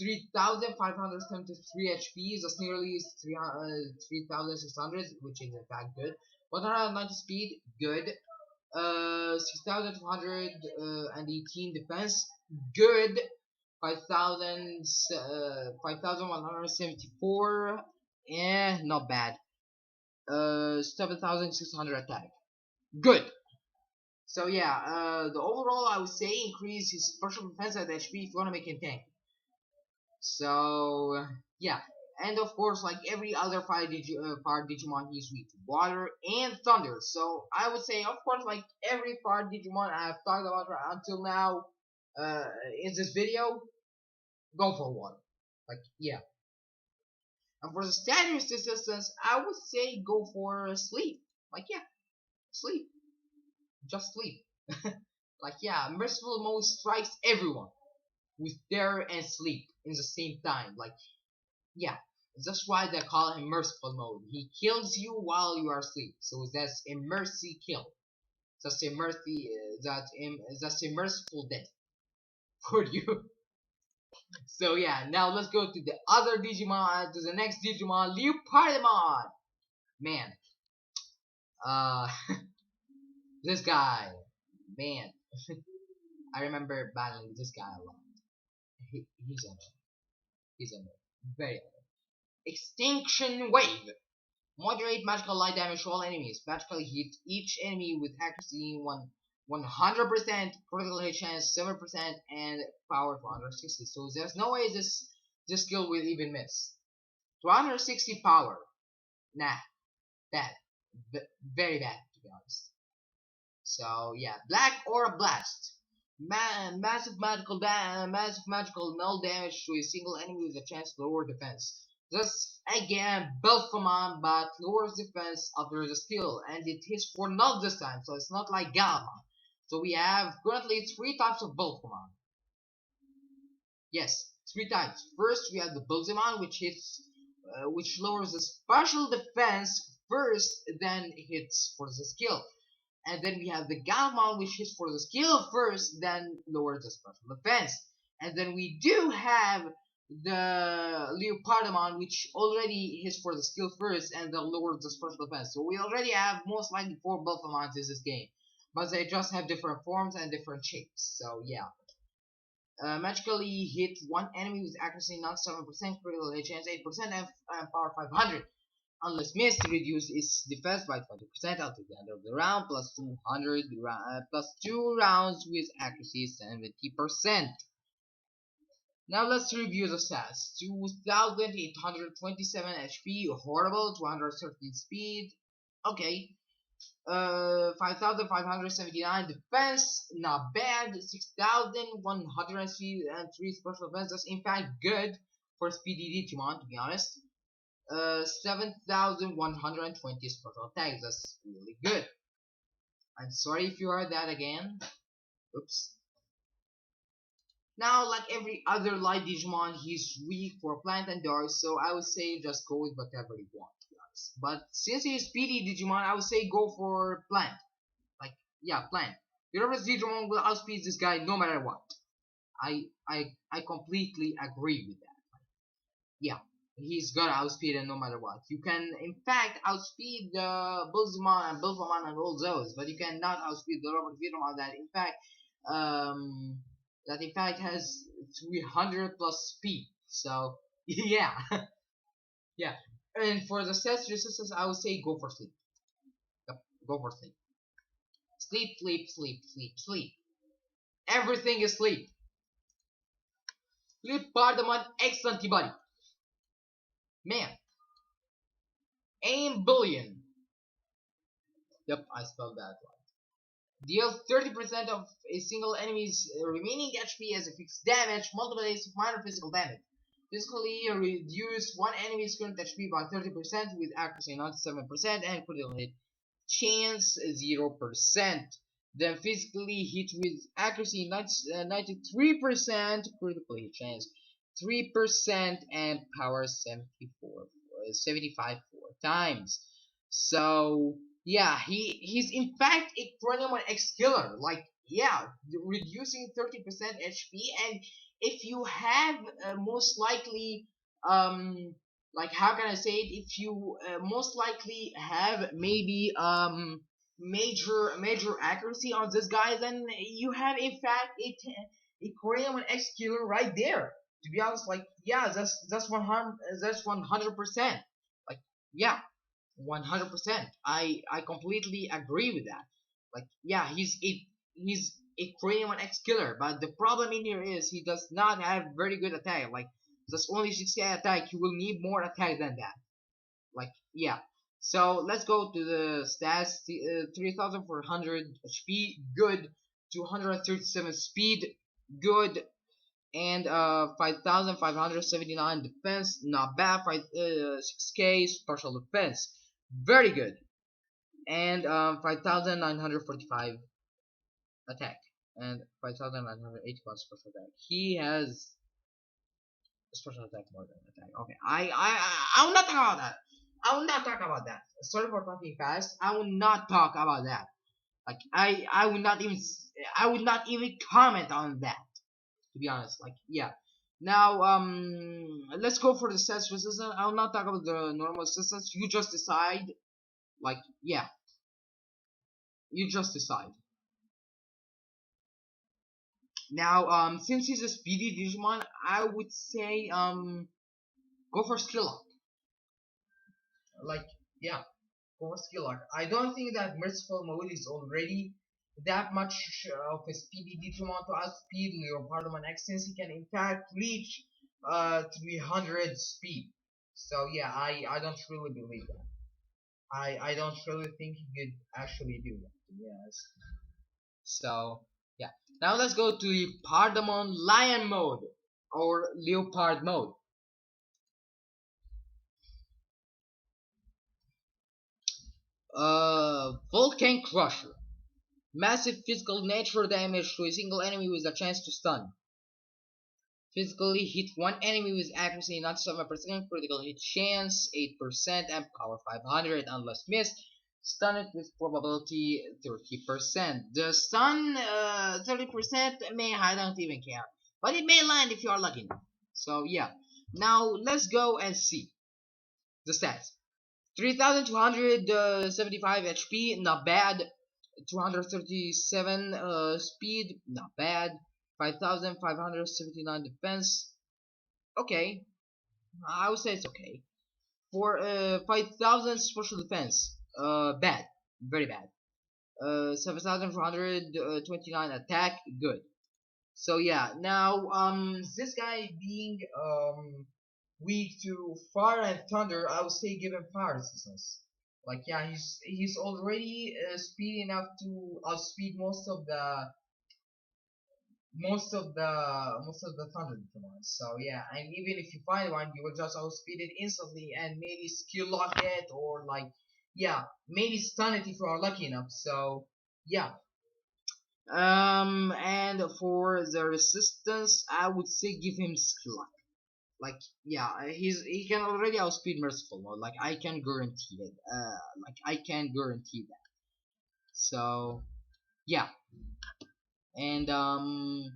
3,573 HP, that's nearly 3,600, which is in fact good. 190 speed, good. 6,218 defense, good. 5,174, not bad. 7,600 attack, good. So yeah, the overall I would say increase his special defense at HP if you want to make him tank. So yeah, and of course, like every other fire Digimon, he's weak to water and thunder. So I would say, of course, like every fire Digimon I've talked about right until now, in this video, go for water. Like yeah, and for the status resistance, I would say go for sleep. Like yeah, sleep, just sleep. Like yeah, merciful mode strikes everyone with terror and sleep in the same time. Like yeah, that's why they call him merciful mode. He kills you while you are asleep, so that's a mercy kill. That's a mercy. That's a merciful death for you. So yeah, now let's go to the other Digimon, to the next Digimon, Leopardimon. Man, uh, this guy, man, I remember battling this guy a lot. He's a he's a Very low. Extinction Wave. Moderate magical light damage to all enemies. Magically hit each enemy with accuracy 100%, critical hit chance 7%, and power 260. So there's no way this skill will even miss. 260 power. Nah, bad. Very bad, to be honest. So yeah, Black Aura Blast. Massive magical null damage to a single enemy with a chance to lower defense. Thus again, Belphemon, but lowers defense after the skill, and it hits for null this time, so it's not like Gallop. So we have currently three types of Belphemon. Yes, three types. First, we have the Bullzimon, which lowers the special defense first, then hits for the skill. And then we have the Gallop, which hits for the skill first, then lowers the special defense. And then we do have the Leopardamon, which already hits for the skill first and then lowers the special defense. So we already have most likely 4 Buffamons in this game. But they just have different forms and different shapes. So yeah. Magically hit one enemy with accuracy not 7%, critical hit chance 8%, and power 500. Unless missed, reduce its defense by 20% until the end of the round, plus 200 plus 2 rounds with accuracy 70%. Now let's review the stats. 2827 HP, horrible. 213 speed, okay. 5579 defense, not bad. 6103 special defense, that's in fact good for speedy Digimon, to be honest. 7120 special attacks, that's really good. I'm sorry if you heard that again. Oops. Now, like every other light Digimon, he's weak for plant and dark, so I would say just go with whatever you want, to be honest. But since he's speedy Digimon, I would say go for plant. Like, yeah, plant. Your reverse Digimon will outspeed this guy no matter what. I completely agree with that. Yeah, he's gonna outspeed him no matter what. You can, in fact, outspeed the Bullzimon and Bullzimon and all those, but you cannot outspeed the Robert Digimon that, in fact, has 300 plus speed. So yeah, yeah. And for the stats resistance, I would say go for sleep. Yep, go for sleep. Sleep, sleep, sleep, sleep, sleep. Everything is sleep. Leopardamon X Antibody. Man. Aim Bullion. Yep, I spelled that right. Deals 30% of a single enemy's remaining HP as a fixed damage, multiple days of minor physical damage. Physically reduce one enemy's current HP by 30% with accuracy 97% and critical hit chance 0%. Then physically hit with accuracy 93%, critical hit chance 3%, and power 75 4 times. So yeah, he's in fact a Chronomon X killer. Like yeah, reducing 30% HP, and if you have most likely like how can I say it? If you most likely have maybe major accuracy on this guy, then you have in fact a Korean X killer right there. To be honest, like yeah, that's 100%. Like yeah, 100%. I completely agree with that. Like yeah, he's a Korean X killer, but the problem in here is he does not have very good attack. Like that's only 60 attack. You will need more attack than that. Like yeah. So let's go to the stats. 3400 HP, good. 237 speed, good. And 5579 defense, not bad. 6k special defense, very good. And 5945 attack and 5981 special attack. He has special attack more than attack. Okay, I will not talk about that. I will not talk about that. Sorry for talking fast. I will not talk about that. Like I will not even comment on that. To be honest, like yeah. Now let's go for the stats resistance. I will not talk about the normal resistance. You just decide. Like yeah, you just decide. Now since he's a speedy Digimon, I would say Go for skill lock. Like, yeah, go for skill lock. I don't think that merciful mode is already that much of a speedy Digimon to outspeed Leopardo Man X, since he can in fact reach 300 speed. So yeah, I don't really believe that. I don't really think he could actually do that, to be honest. So yeah, now let's go to the Pardamon Lion mode or Leopard mode. Volcan Crusher. Massive physical nature damage to a single enemy with a chance to stun. Physically hit one enemy with accuracy 97%, critical hit chance 8%, and power 500 unless missed. Stun it with probability 30%. The stun 30% may, I don't even care. But it may land if you are lucky enough. So yeah. Now let's go and see the stats. 3275 HP, not bad. 237 speed, not bad. 5579 defense, okay. I would say it's okay. For 5000 special defense, bad, very bad. 7429 attack, good. So yeah, now this guy being weak to fire and thunder, I would say give him fire resistance. Like yeah, he's already speedy enough to outspeed most of the thunder Digimon. So yeah, and even if you find one, you will just outspeed it instantly and maybe skill lock it, or like yeah, maybe stun it if you are lucky enough. So yeah. And for the resistance, I would say give him skill lock. Like yeah, he can already outspeed merciful mode. Like I can guarantee it. Like I can guarantee that. So yeah, and I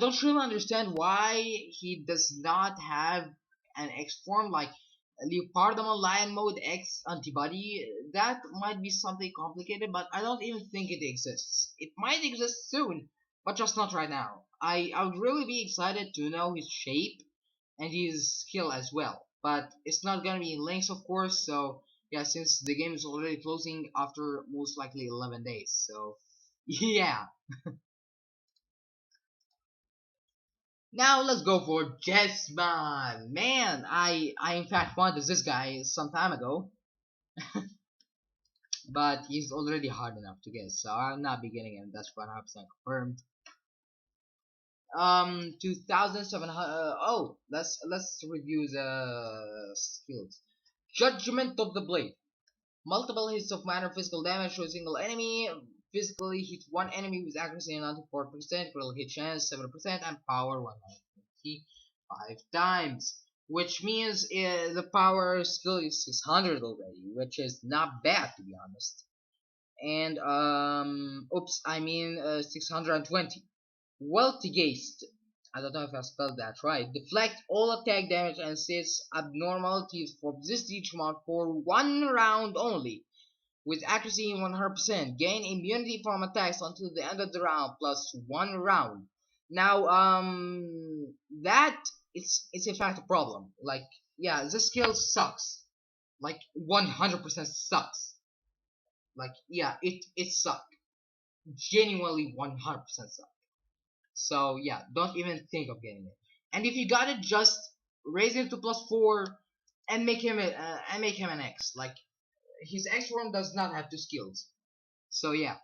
don't really understand why he does not have an X form like Leopardamon Lion Mode X antibody. That might be something complicated, but I don't even think it exists. It might exist soon, but just not right now. I would really be excited to know his shape and his skill as well, but it's not gonna be in links, of course. So yeah, since the game is already closing after most likely 11 days, so yeah. Now let's go for Jesman. Man, I in fact wanted this guy some time ago, but he's already hard enough to get, so I'll not be getting him. That's 100% confirmed. 2,700. Oh, let's review the skills. Judgment of the Blade. Multiple hits of minor physical damage to a single enemy. Physically hit one enemy with accuracy 94%, critical hit chance 7%, and power 125 times. Which means the power skill is 600 already, which is not bad to be honest. And oops, I mean 620. Weltigeist. I don't know if I spelled that right. Deflect all attack damage and sets abnormalities for this Digimon for 1 round only. With accuracy 100%, gain immunity from attacks until the end of the round plus 1 round. Now, that it's in fact a problem. Like, yeah, this skill sucks. Like, 100% sucks. Like, yeah, it sucks. Genuinely 100% sucks. So yeah, don't even think of getting it. And if you got it, just raise it to +4 and make him an X. Like his X form does not have 2 skills. So yeah,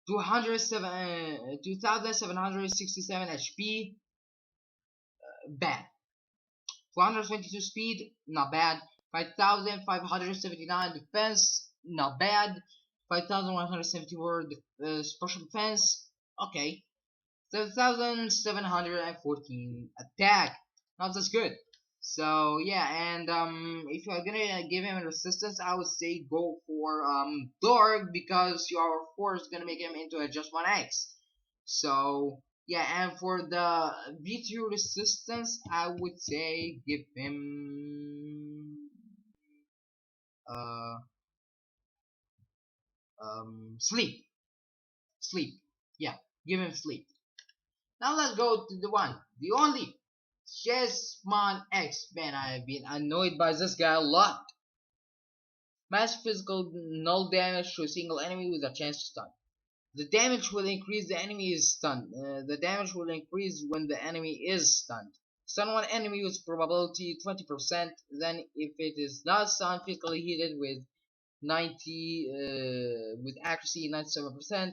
2,767 HP, bad. 422 speed, not bad. 5,579 defense, not bad. 5,174 special defense, okay. 7,714 attack. Not as good. So yeah, and if you're gonna give him resistance, I would say go for Dorg, because you are of course gonna make him into a just one X. So yeah, and for the V2 resistance, I would say give him uh sleep. Sleep. Yeah, give him sleep. Now let's go to the one, the only, Chessmon X. Man, I have been annoyed by this guy a lot. Mass physical null damage to a single enemy with a chance to stun. The damage will increase the enemy is stunned. The damage will increase when the enemy is stunned. Stun one enemy with probability 20%. Then, if it is not stunned, physically hit with 90 with accuracy 97%,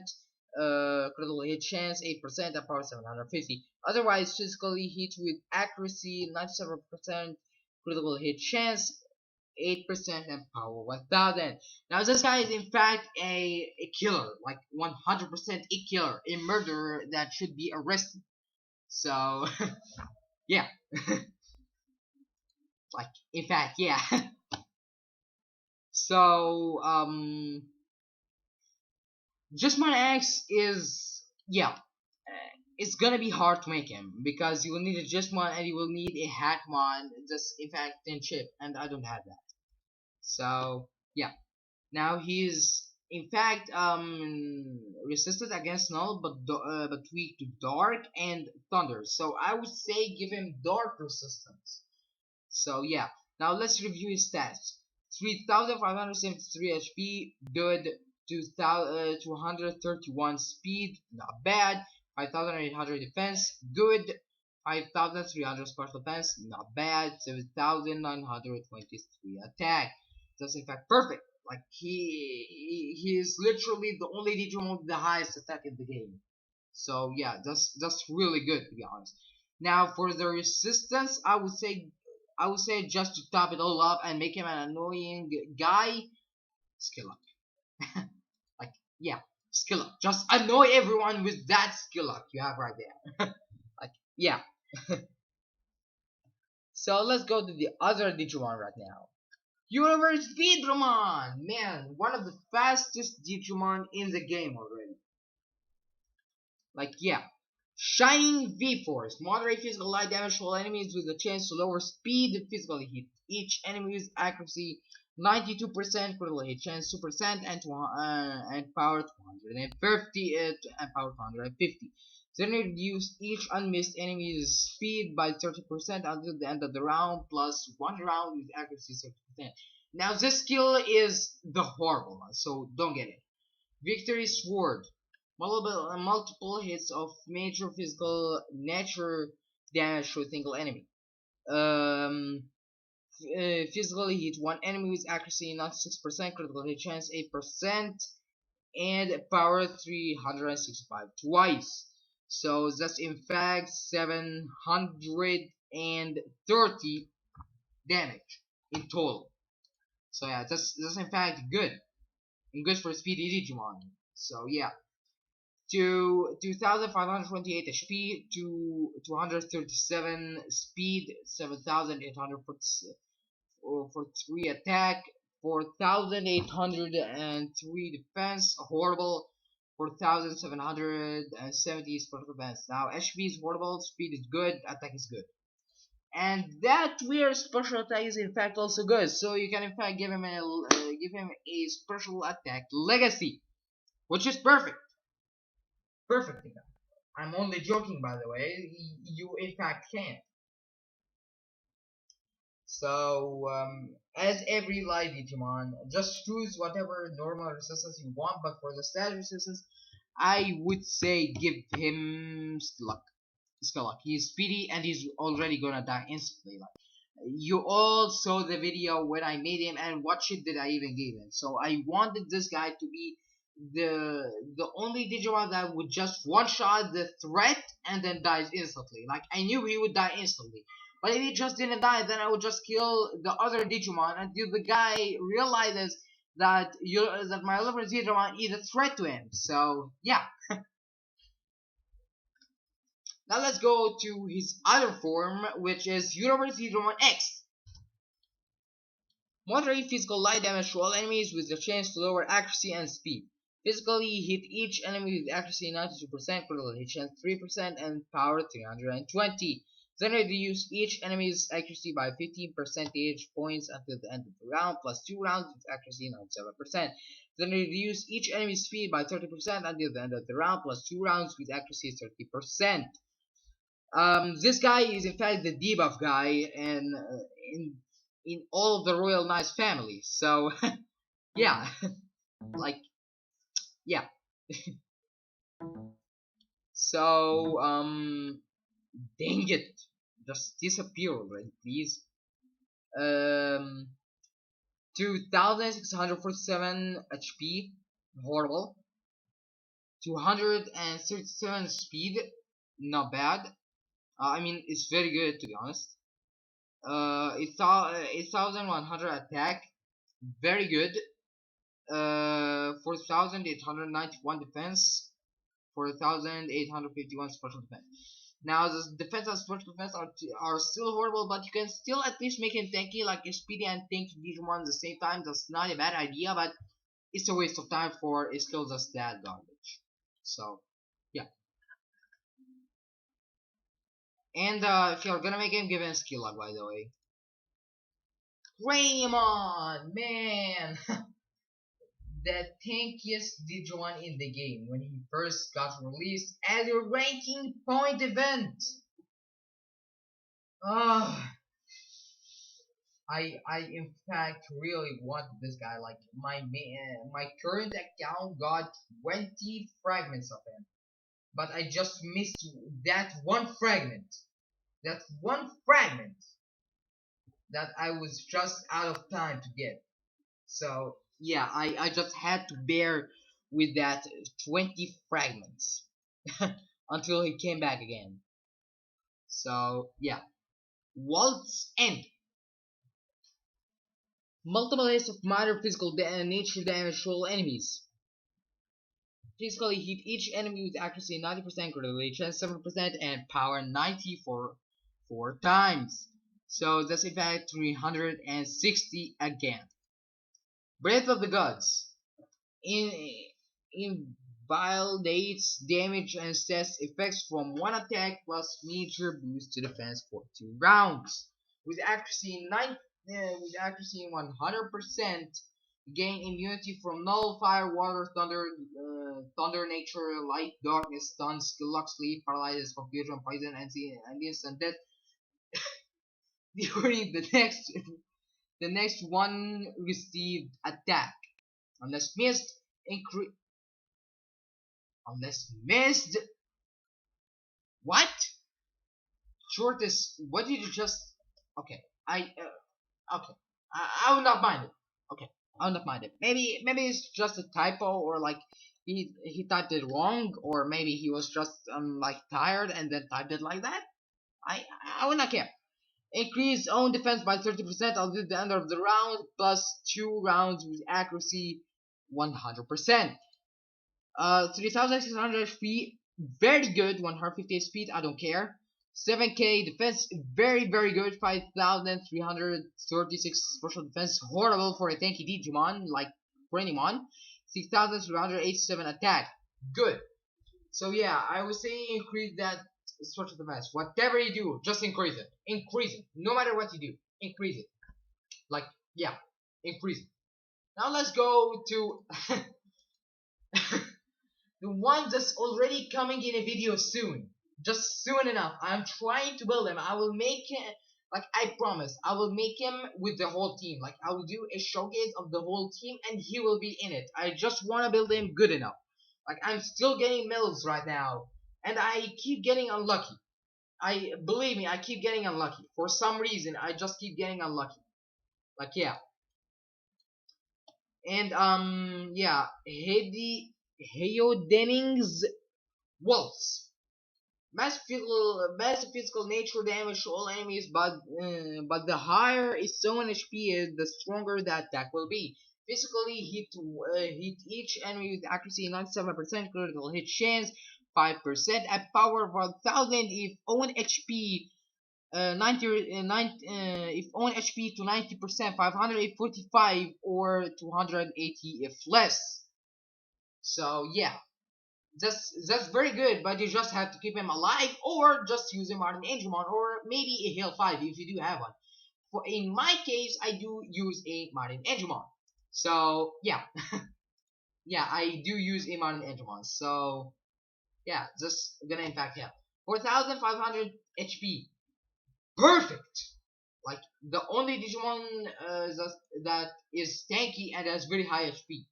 critical hit chance 8%, and power 750. Otherwise, physically hit with accuracy 97%, critical hit chance 8%, and power 1000. Now this guy is in fact a killer, like 100% a killer, a murderer that should be arrested. So yeah, like in fact yeah. So just my X is yeah. It's gonna be hard to make him because you will need a Justmon and you will need a Hackmon. Just in fact 10 chip, and I don't have that. So yeah. Now he's in fact resisted against null, but weak to dark and thunder. So I would say give him dark resistance. So yeah. Now let's review his stats. 3,573 HP, good. 231 speed, not bad. 5,800 defense, good. 5,300 special defense, not bad. 7,923 attack. That's in fact perfect. Like he is literally the only Digimon with the highest attack in the game. So yeah, that's really good to be honest. Now for the resistance, I would say just to top it all up and make him an annoying guy, skill up. Like yeah, skill up. Just annoy everyone with that skill up you have right there. Like yeah. So let's go to the other Digimon right now. Universe Speedromon! Man, one of the fastest Digimon in the game already. Like, yeah. Shining V-Force. Moderate physical light damage to all enemies with a chance to lower speed and physical hit. Each enemy with accuracy 92%, critical hit chance 2%, and power 250, and power 250. Then reduce each unmissed enemy's speed by 30% until the end of the round, plus one round with accuracy 30%. Now this skill is the horrible one, so don't get it. Victory Sword. Multiple hits of major physical nature damage to a single enemy. Physically hit one enemy with accuracy 96%, critical hit chance 8%, and power 365 twice. So that's in fact 730 damage in total. So yeah, that's in fact good. And good for speedy Digimon. So yeah. To 2528 HP, to 237 speed, 7800 for 3 attack, 4803 defense, horrible. 4770 special defense. Now HP is horrible, speed is good, attack is good. And that weird special attack is in fact also good. So you can in fact give him a special attack legacy, which is perfect. Perfect. I'm only joking, by the way. You in fact can. So, as every live Digimon, just choose whatever normal resistance you want, but for the stat resistance, I would say give him Luck. Skullock. He's speedy and he's already gonna die instantly. Like you all saw the video when I made him, and what shit did I even give him? So I wanted this guy to be the only Digimon that would just one shot the threat and then dies instantly. Like I knew he would die instantly. But if he just didn't die, then I would just kill the other Digimon until the guy realizes that my other Digimon is a threat to him. So yeah. Now let's go to his other form, which is Universe Digimon X. Moderate physical light damage to all enemies with the chance to lower accuracy and speed. Physically hit each enemy with accuracy 92%, critical hit chance 3%, and power 320. Then reduce each enemy's accuracy by 15 percentage points until the end of the round, plus 2 rounds with accuracy 97%. Then reduce each enemy's speed by 30% until the end of the round, plus 2 rounds with accuracy 30%. This guy is in fact the debuff guy, and in all of the Royal Knights family. So yeah, like yeah. So dang it, just disappear already, please. Um, 2647 HP, horrible. 237 speed, not bad. I mean, it's very good to be honest. 8100 attack, very good. 4891 defense, 4851 special defense. Now the defense and special defense are still horrible, but you can still at least make him tanky, like a speedy and tanky Digimon at the same time. That's not a bad idea, but it's a waste of time for a skill that's that garbage. So yeah. And if you're gonna make him, give him skill luck, by the way. Raymond, man, the tankiest Digimon in the game when he first got released as a ranking point event. Ah, I in fact really want this guy. Like my current account got 20 fragments of him, but I just missed that one fragment. That one fragment that I was just out of time to get. So yeah, I just had to bear with that 20 fragments until he came back again. So yeah, Waltz End. Multiple hits of minor physical nature damage to all enemies. Physically hit each enemy with accuracy 90%, critical chance 7%, and power 90 for 4 times. So that's in fact 360 again. Breath of the Gods. Invalidates damage and stats effects from one attack plus major boost to defense for 2 rounds. With accuracy 100%, gain immunity from null, fire, water, thunder, nature, light, darkness, stun, skill lock, sleep, paralysis, confusion, poison, and instant death during the next one received attack. Unless missed, increase. Unless missed. What? Shortest. What did you just? Okay. Okay. I will not mind it. Okay. I will not mind it. Maybe it's just a typo, or like he typed it wrong, or maybe he was just like tired and then typed it like that. I will not care. Increase own defense by 30% until the end of the round, plus 2 rounds with accuracy 100%. 3600 HP, very good. 158 speed, I don't care. 7k defense, very good. 5336 special defense, horrible for a tanky Digimon like Greymon. 6387 attack, good. So yeah, I would say increase that special defense. Whatever you do, just increase it. Increase it. No matter what you do, increase it. Like, yeah, increase it. Now let's go to the one that's already coming in a video soon. Just soon enough. I'm trying to build him. I will make him, like I promise, I will make him with the whole team. Like I will do a showcase of the whole team and he will be in it. I just want to build him good enough. Like I'm still getting medals right now. And I keep getting unlucky. Believe me, I keep getting unlucky. For some reason, I just keep getting unlucky. Like yeah. And yeah, Heyo Dennings Waltz. Massive physical nature damage to all enemies, but the higher its own HP is, the stronger the attack will be. Physically hit each enemy with accuracy 97%, critical hit chance 5%, at power of 1000 if own HP 90 if own HP to 90%, 500 if 45, or 280 if less. So yeah, that's very good, but you just have to keep him alive, or just use him on an Angemon, or maybe a Hail 5 if you do have one. For in my case, I do use a Martin Angemon. So yeah, yeah, I do use a Martin Angemon. So yeah, just gonna impact him. 4500 HP. Perfect! Like, the only Digimon that is tanky and has very high HP.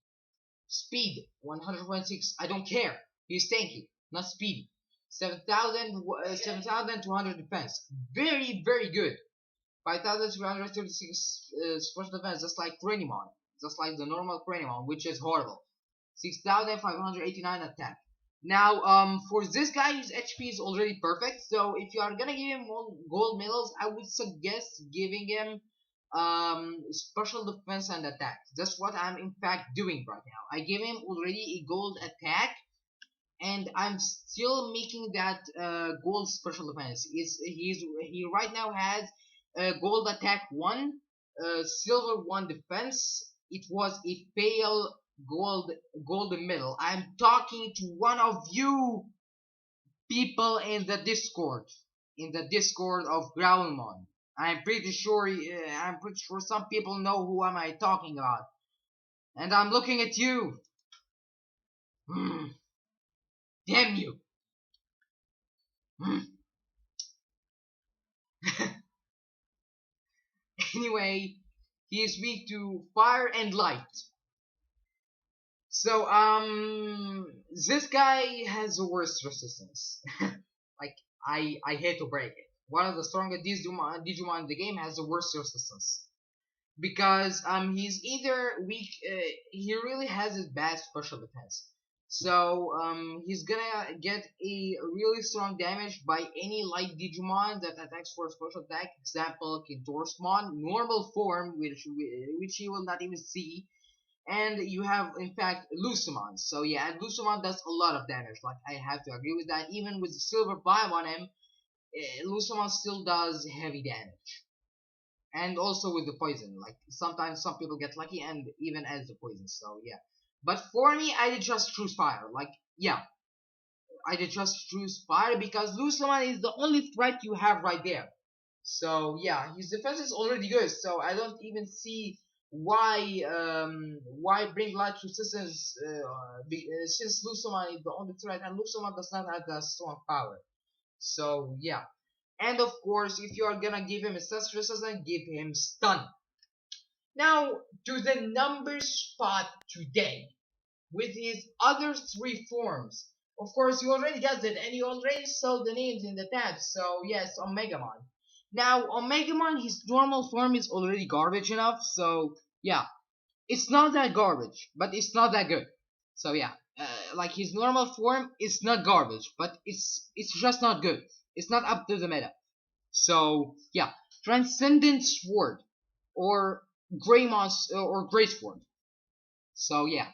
Speed, 126, I don't care. He's tanky, not speedy. 7,200 defense. Very, very good. 5,336 special defense, just like Cranimon. Just like the normal Cranimon, which is horrible. 6,589 attack. Now, for this guy, his HP is already perfect. So if you are gonna give him all gold medals, I would suggest giving him special defense and attack. That's what I'm in fact doing right now. I gave him already a gold attack, and I'm still making that gold special defense. He right now has gold attack 1, silver 1 defense. It was a pale golden medal. I'm talking to one of you people in the Discord of Growlmon. I'm pretty sure some people know who am I talking about. And I'm looking at you. Damn you. Anyway, he is weak to fire and light. So, this guy has the worst resistance. Like, I hate to break it. One of the strongest Digimon in the game has the worst resistance. Because, he's either weak, he really has his bad special defense. So, he's gonna get a really strong damage by any light Digimon that attacks for a special attack. Example, Kintorsmon, normal form, which you will not even see. And you have, in fact, Lucemon. So yeah, and Lucemon does a lot of damage. Like, I have to agree with that. Even with the silver vibe on him, Lucemon still does heavy damage. And also with the poison. Like, sometimes some people get lucky and even as the poison. So yeah. But for me, I did just choose fire. Like, yeah. I did just choose fire because Lucemon is the only threat you have right there. So yeah, his defense is already good. So I don't even see why bring light resistance since Lucemon is the only threat and Lucemon does not have that strong power. So yeah, and of course if you are gonna give him a stun resistance, give him stun. Now to the number spot today with his other 3 forms. Of course you already got it and you already saw the names in the tab. So yes, Omegamon. Now, Omegamon, his normal form is already garbage enough, so yeah, it's not that garbage, but it's not that good. So yeah, like his normal form is not garbage, but it's just not good. It's not up to the meta. So yeah, Transcendent Sword or Grey Sword. So yeah,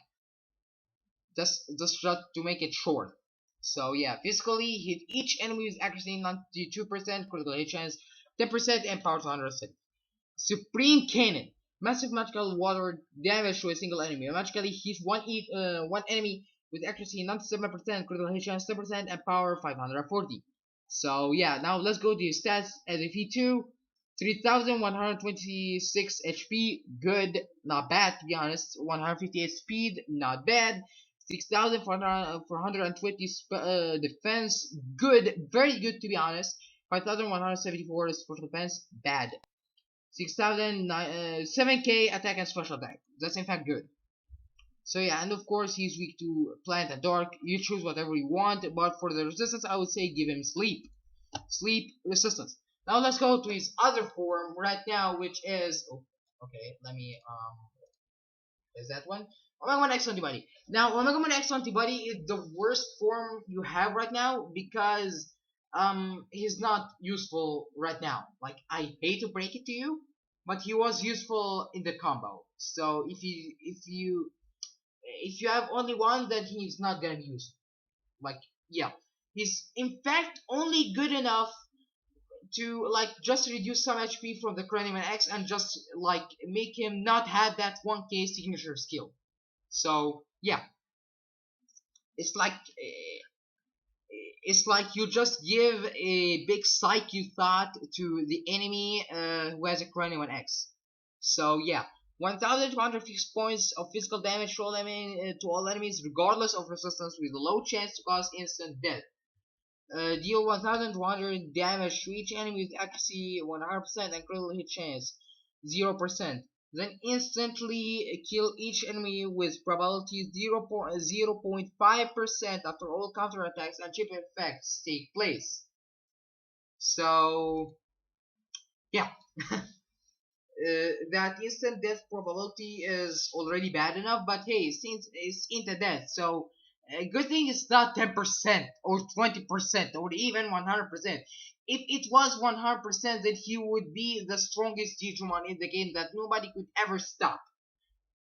just to make it short. So yeah, physically hit each enemy with accuracy 92%, critical hit chance 10%, and power 270. Supreme Cannon. Massive magical water damage to a single enemy. Magically hits one enemy with accuracy 97%, critical hit chance 10%, and power 540. So yeah, now let's go to his stats. As a V2, 3,126 HP, good, not bad to be honest. 158 speed, not bad. 6,420 defense, good, very good to be honest. 5,174 special defense, bad. 7k attack and special attack. That's in fact good. So yeah, and of course he's weak to plant and dark. You choose whatever you want, but for the resistance, I would say give him sleep. Sleep resistance. Now let's go to his other form right now, which is okay. Let me is that one? Omegamon X Antibody. Now Omegamon X Antibody is the worst form you have right now because he's not useful right now. Like, I hate to break it to you, but he was useful in the combo. So if you have only one, then he's not gonna be useful. Like, yeah, he's in fact only good enough to like just reduce some HP from the Cranimon X and just like make him not have that 1k signature skill. So yeah, it's like you just give a big psyche thought to the enemy who has a Cranimon X. So yeah, 1,206 points of physical damage to all enemies regardless of resistance with a low chance to cause instant death. Deal 1200 damage to each enemy with accuracy 100% and critical hit chance 0%. Then instantly kill each enemy with probability 0.5% after all counterattacks and chip effects take place. So, yeah. That instant death probability is already bad enough, but hey, since it's into death, so a good thing it's not 10% or 20% or even 100%. If it was 100%, then he would be the strongest Digimon in the game that nobody could ever stop.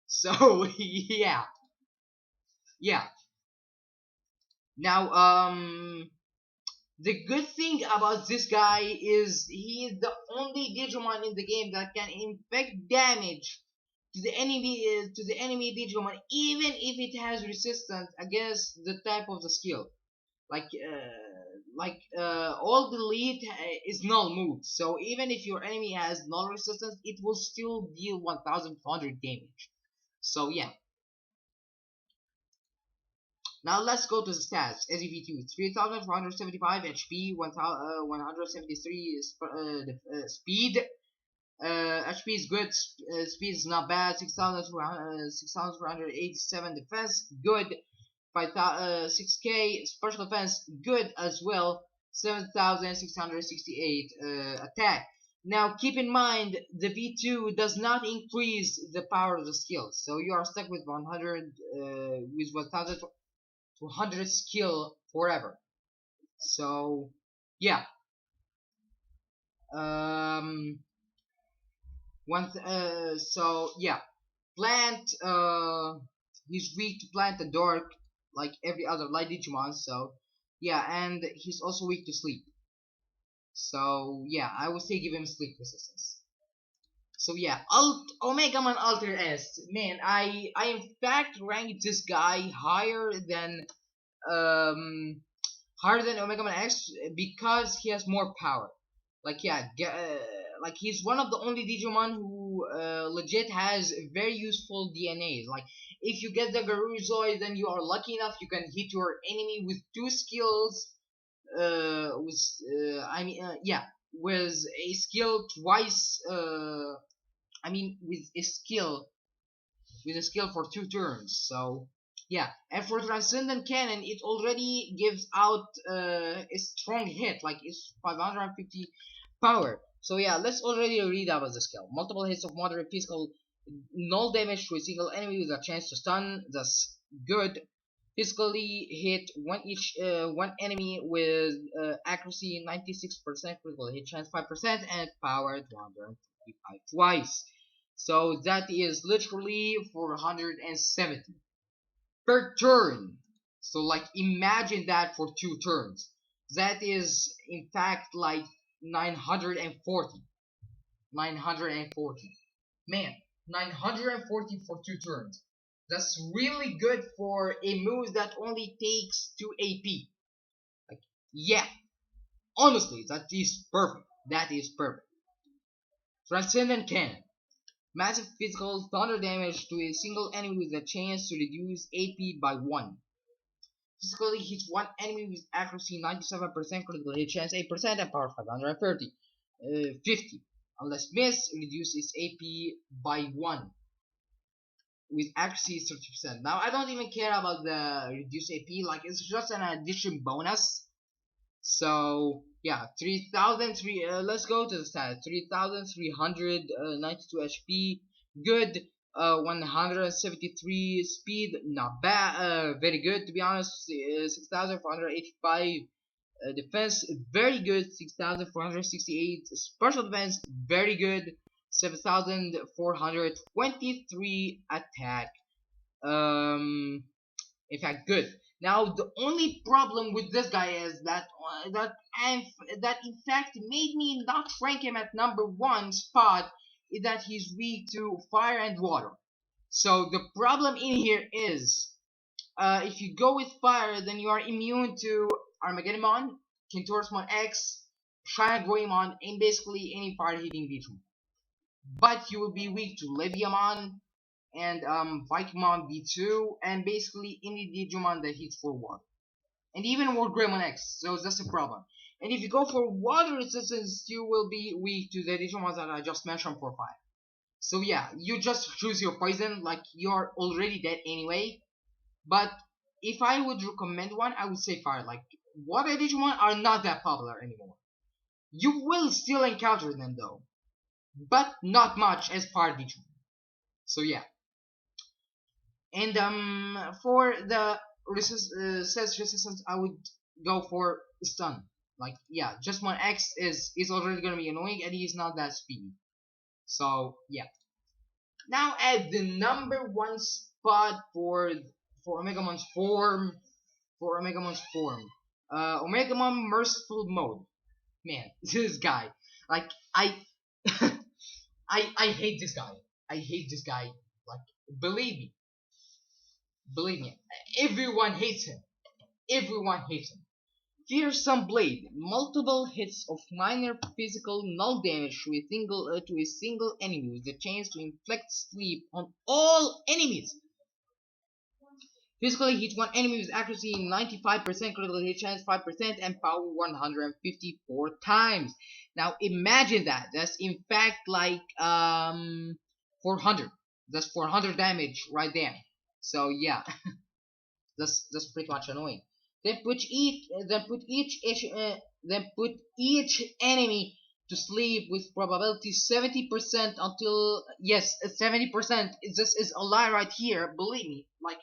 So yeah, yeah. Now, the good thing about this guy is he is the only Digimon in the game that can inflict damage to the enemy Digimon, even if it has resistance against the type of the skill. All delete is null moves, so even if your enemy has null resistance, it will still deal 1,400 damage. So yeah. Now let's go to the stats. SEV2 3,475 HP, 173 speed. HP is good, speed is not bad. 6,487 defense, good. 6k special defense, good as well. 7,668 attack. Now keep in mind the V2 does not increase the power of the skills, so you are stuck with 100 with 1,200 skill forever. So yeah. So yeah, plant he's weak to plant the dark like every other light Digimon, so yeah, and he's also weak to sleep. So yeah, I would say give him sleep resistance. So yeah, Omegamon Alterus. Man, I in fact ranked this guy um higher than Omegamon X because he has more power. Like yeah, like he's one of the only Digimon who legit has very useful DNA. Like if you get the Garuzoid, then you are lucky enough you can hit your enemy with two skills. Yeah, with a skill twice. With a skill for 2 turns. So yeah, and for Transcendent Cannon, it already gives out a strong hit, like it's 550 power. So yeah, let's already read about the skill. Multiple hits of moderate physical, null damage to a single enemy with a chance to stun. That's good. Physically hit one enemy with accuracy 96%, critical hit chance 5%, and power 255 twice. So that is literally 470 per turn. So like imagine that for 2 turns. That is in fact like 940. 940. Man, 940 for 2 turns. That's really good for a move that only takes 2 AP. Like, yeah, honestly, that is perfect. That is perfect. Transcendent Cannon. Massive physical thunder damage to a single enemy with a chance to reduce AP by 1. Physically hits one enemy with accuracy 97%, critical hit chance 8%, and power 530. 50. Unless miss, reduces AP by 1. With accuracy 30%. Now I don't even care about the reduced AP, like it's just an addition bonus. So yeah, 3,003. Let's go to the stat. 3,392 HP, good. 173 speed, not bad. Very good to be honest. 6,485 defense, very good. 6,468 special defense, very good. 7,423 attack. In fact, good. Now the only problem with this guy is that in fact made me not rank him at #1 spot is that he's weak to fire and water. So the problem in here is if you go with fire, then you are immune to Armageddon, Kintorsmon X, Shine Goemon, and basically any fire hitting Digimon. But you will be weak to Leviamon and Vikemon V2, and basically any Digimon that hits for water. and even more Greymon X, so that's a problem. And if you go for water resistance, you will be weak to the Digimon that I just mentioned for 5. So yeah, you just choose your poison, like you're already dead anyway. But if I would recommend one, I would say fire. Like water Digimon are not that popular anymore. You will still encounter them though, but not much as fire Digimon. So yeah, and for the says resistance, I would go for stun. Like yeah, just one X is already gonna be annoying, and he's not that speedy. So yeah. Now at the number 1 spot for Omegamon's form, Omegamon Merciful Mode. Man, this guy, like I, I hate this guy. I hate this guy. Like believe me, everyone hates him. Everyone hates him. Fearsome Blade. Multiple hits of minor physical null damage to a single enemy with the chance to inflict sleep on all enemies. Physically hit one enemy with accuracy 95%, critical hit chance 5%, and power 154 times. Now imagine that. That's in fact like 400. That's 400 damage right there. So yeah, that's pretty much annoying. Then put each enemy to sleep with probability 70% until yes 70%. This is a lie right here. Believe me, like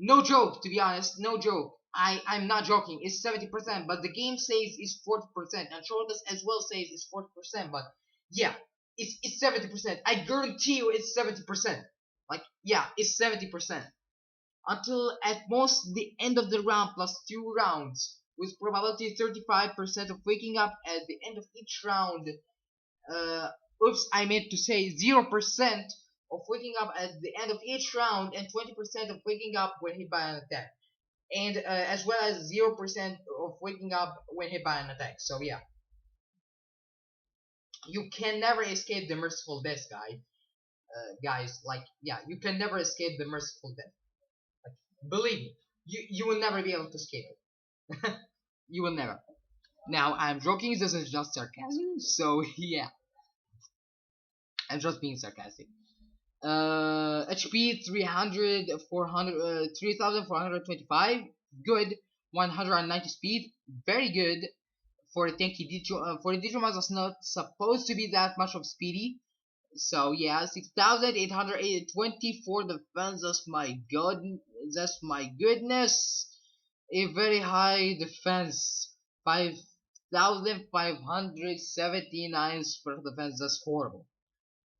no joke. To be honest, no joke. I'm not joking. It's 70%, but the game says it's 40%, and Shortlist as well says it's 40%. But yeah, it's 70%. I guarantee you, it's 70%. Like yeah, it's 70%. Until at most the end of the round plus 2 rounds, with probability 35% of waking up at the end of each round. Oops, I meant to say 0% of waking up at the end of each round, and 20% of waking up when hit by an attack, and as well as 0% of waking up when hit by an attack. So yeah, you can never escape the merciful death, guys. Like yeah, you can never escape the merciful death. Believe me, you will never be able to escape it. You will never. Now I'm joking. This is just sarcasm. So yeah, I'm just being sarcastic. HP 300, 400, 3425. Good. 190 speed. Very good. For a tanky for a Digimon that's not supposed to be that much of speedy. So yeah, 6,820 for defense. That's my goodness. A very high defense. 5,579 for defense. That's horrible.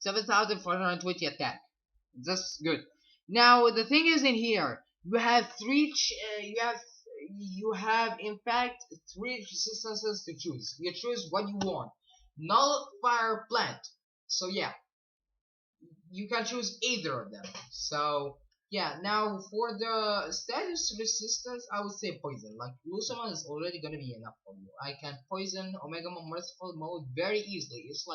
7,420 attack. That's good. Now the thing is in here, you have you have in fact 3 resistances to choose. You choose what you want. Null, fire, plant. So yeah, you can choose either of them. So yeah, now for the status resistance, I would say poison. Like Lucemon is already gonna be enough for you. I can poison Omegamon Merciful Mode very easily. It's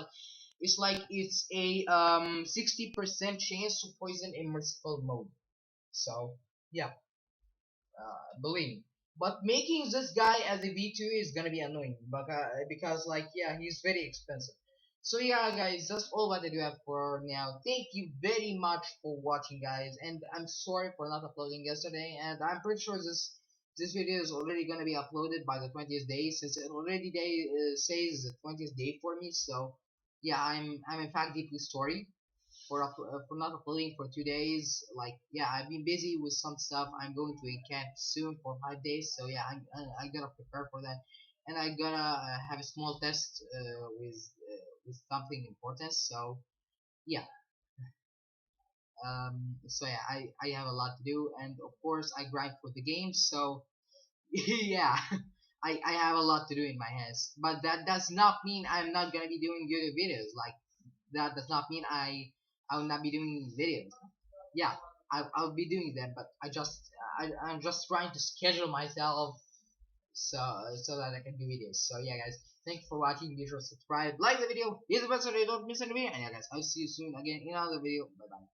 a 60% chance to poison in Merciful Mode. So yeah, believe me. But making this guy as a V2 is gonna be annoying, because like yeah, he's very expensive. So yeah, guys, that's all what I do have for now. Thank you very much for watching, guys, and I'm sorry for not uploading yesterday. And I'm pretty sure this video is already gonna be uploaded by the 20th day, since it already says the 20th day for me. So yeah, I'm in fact deeply sorry for not uploading for 2 days. Like yeah, I've been busy with some stuff. I'm going to a camp soon for 5 days, so yeah, I gotta prepare for that, and I gotta have a small test with something important. So yeah, so yeah, I have a lot to do, and of course I grind for the game. So yeah, I have a lot to do in my hands, but that does not mean I'm not gonna be doing YouTube videos. Like that does not mean I will not be doing videos. Yeah, I'll be doing them, but I'm just trying to schedule myself so that I can do videos. So yeah, guys, thanks for watching. Be sure to subscribe, like the video, hit the bell so that you don't miss any video. And yeah, guys, I'll see you soon again in another video. Bye bye.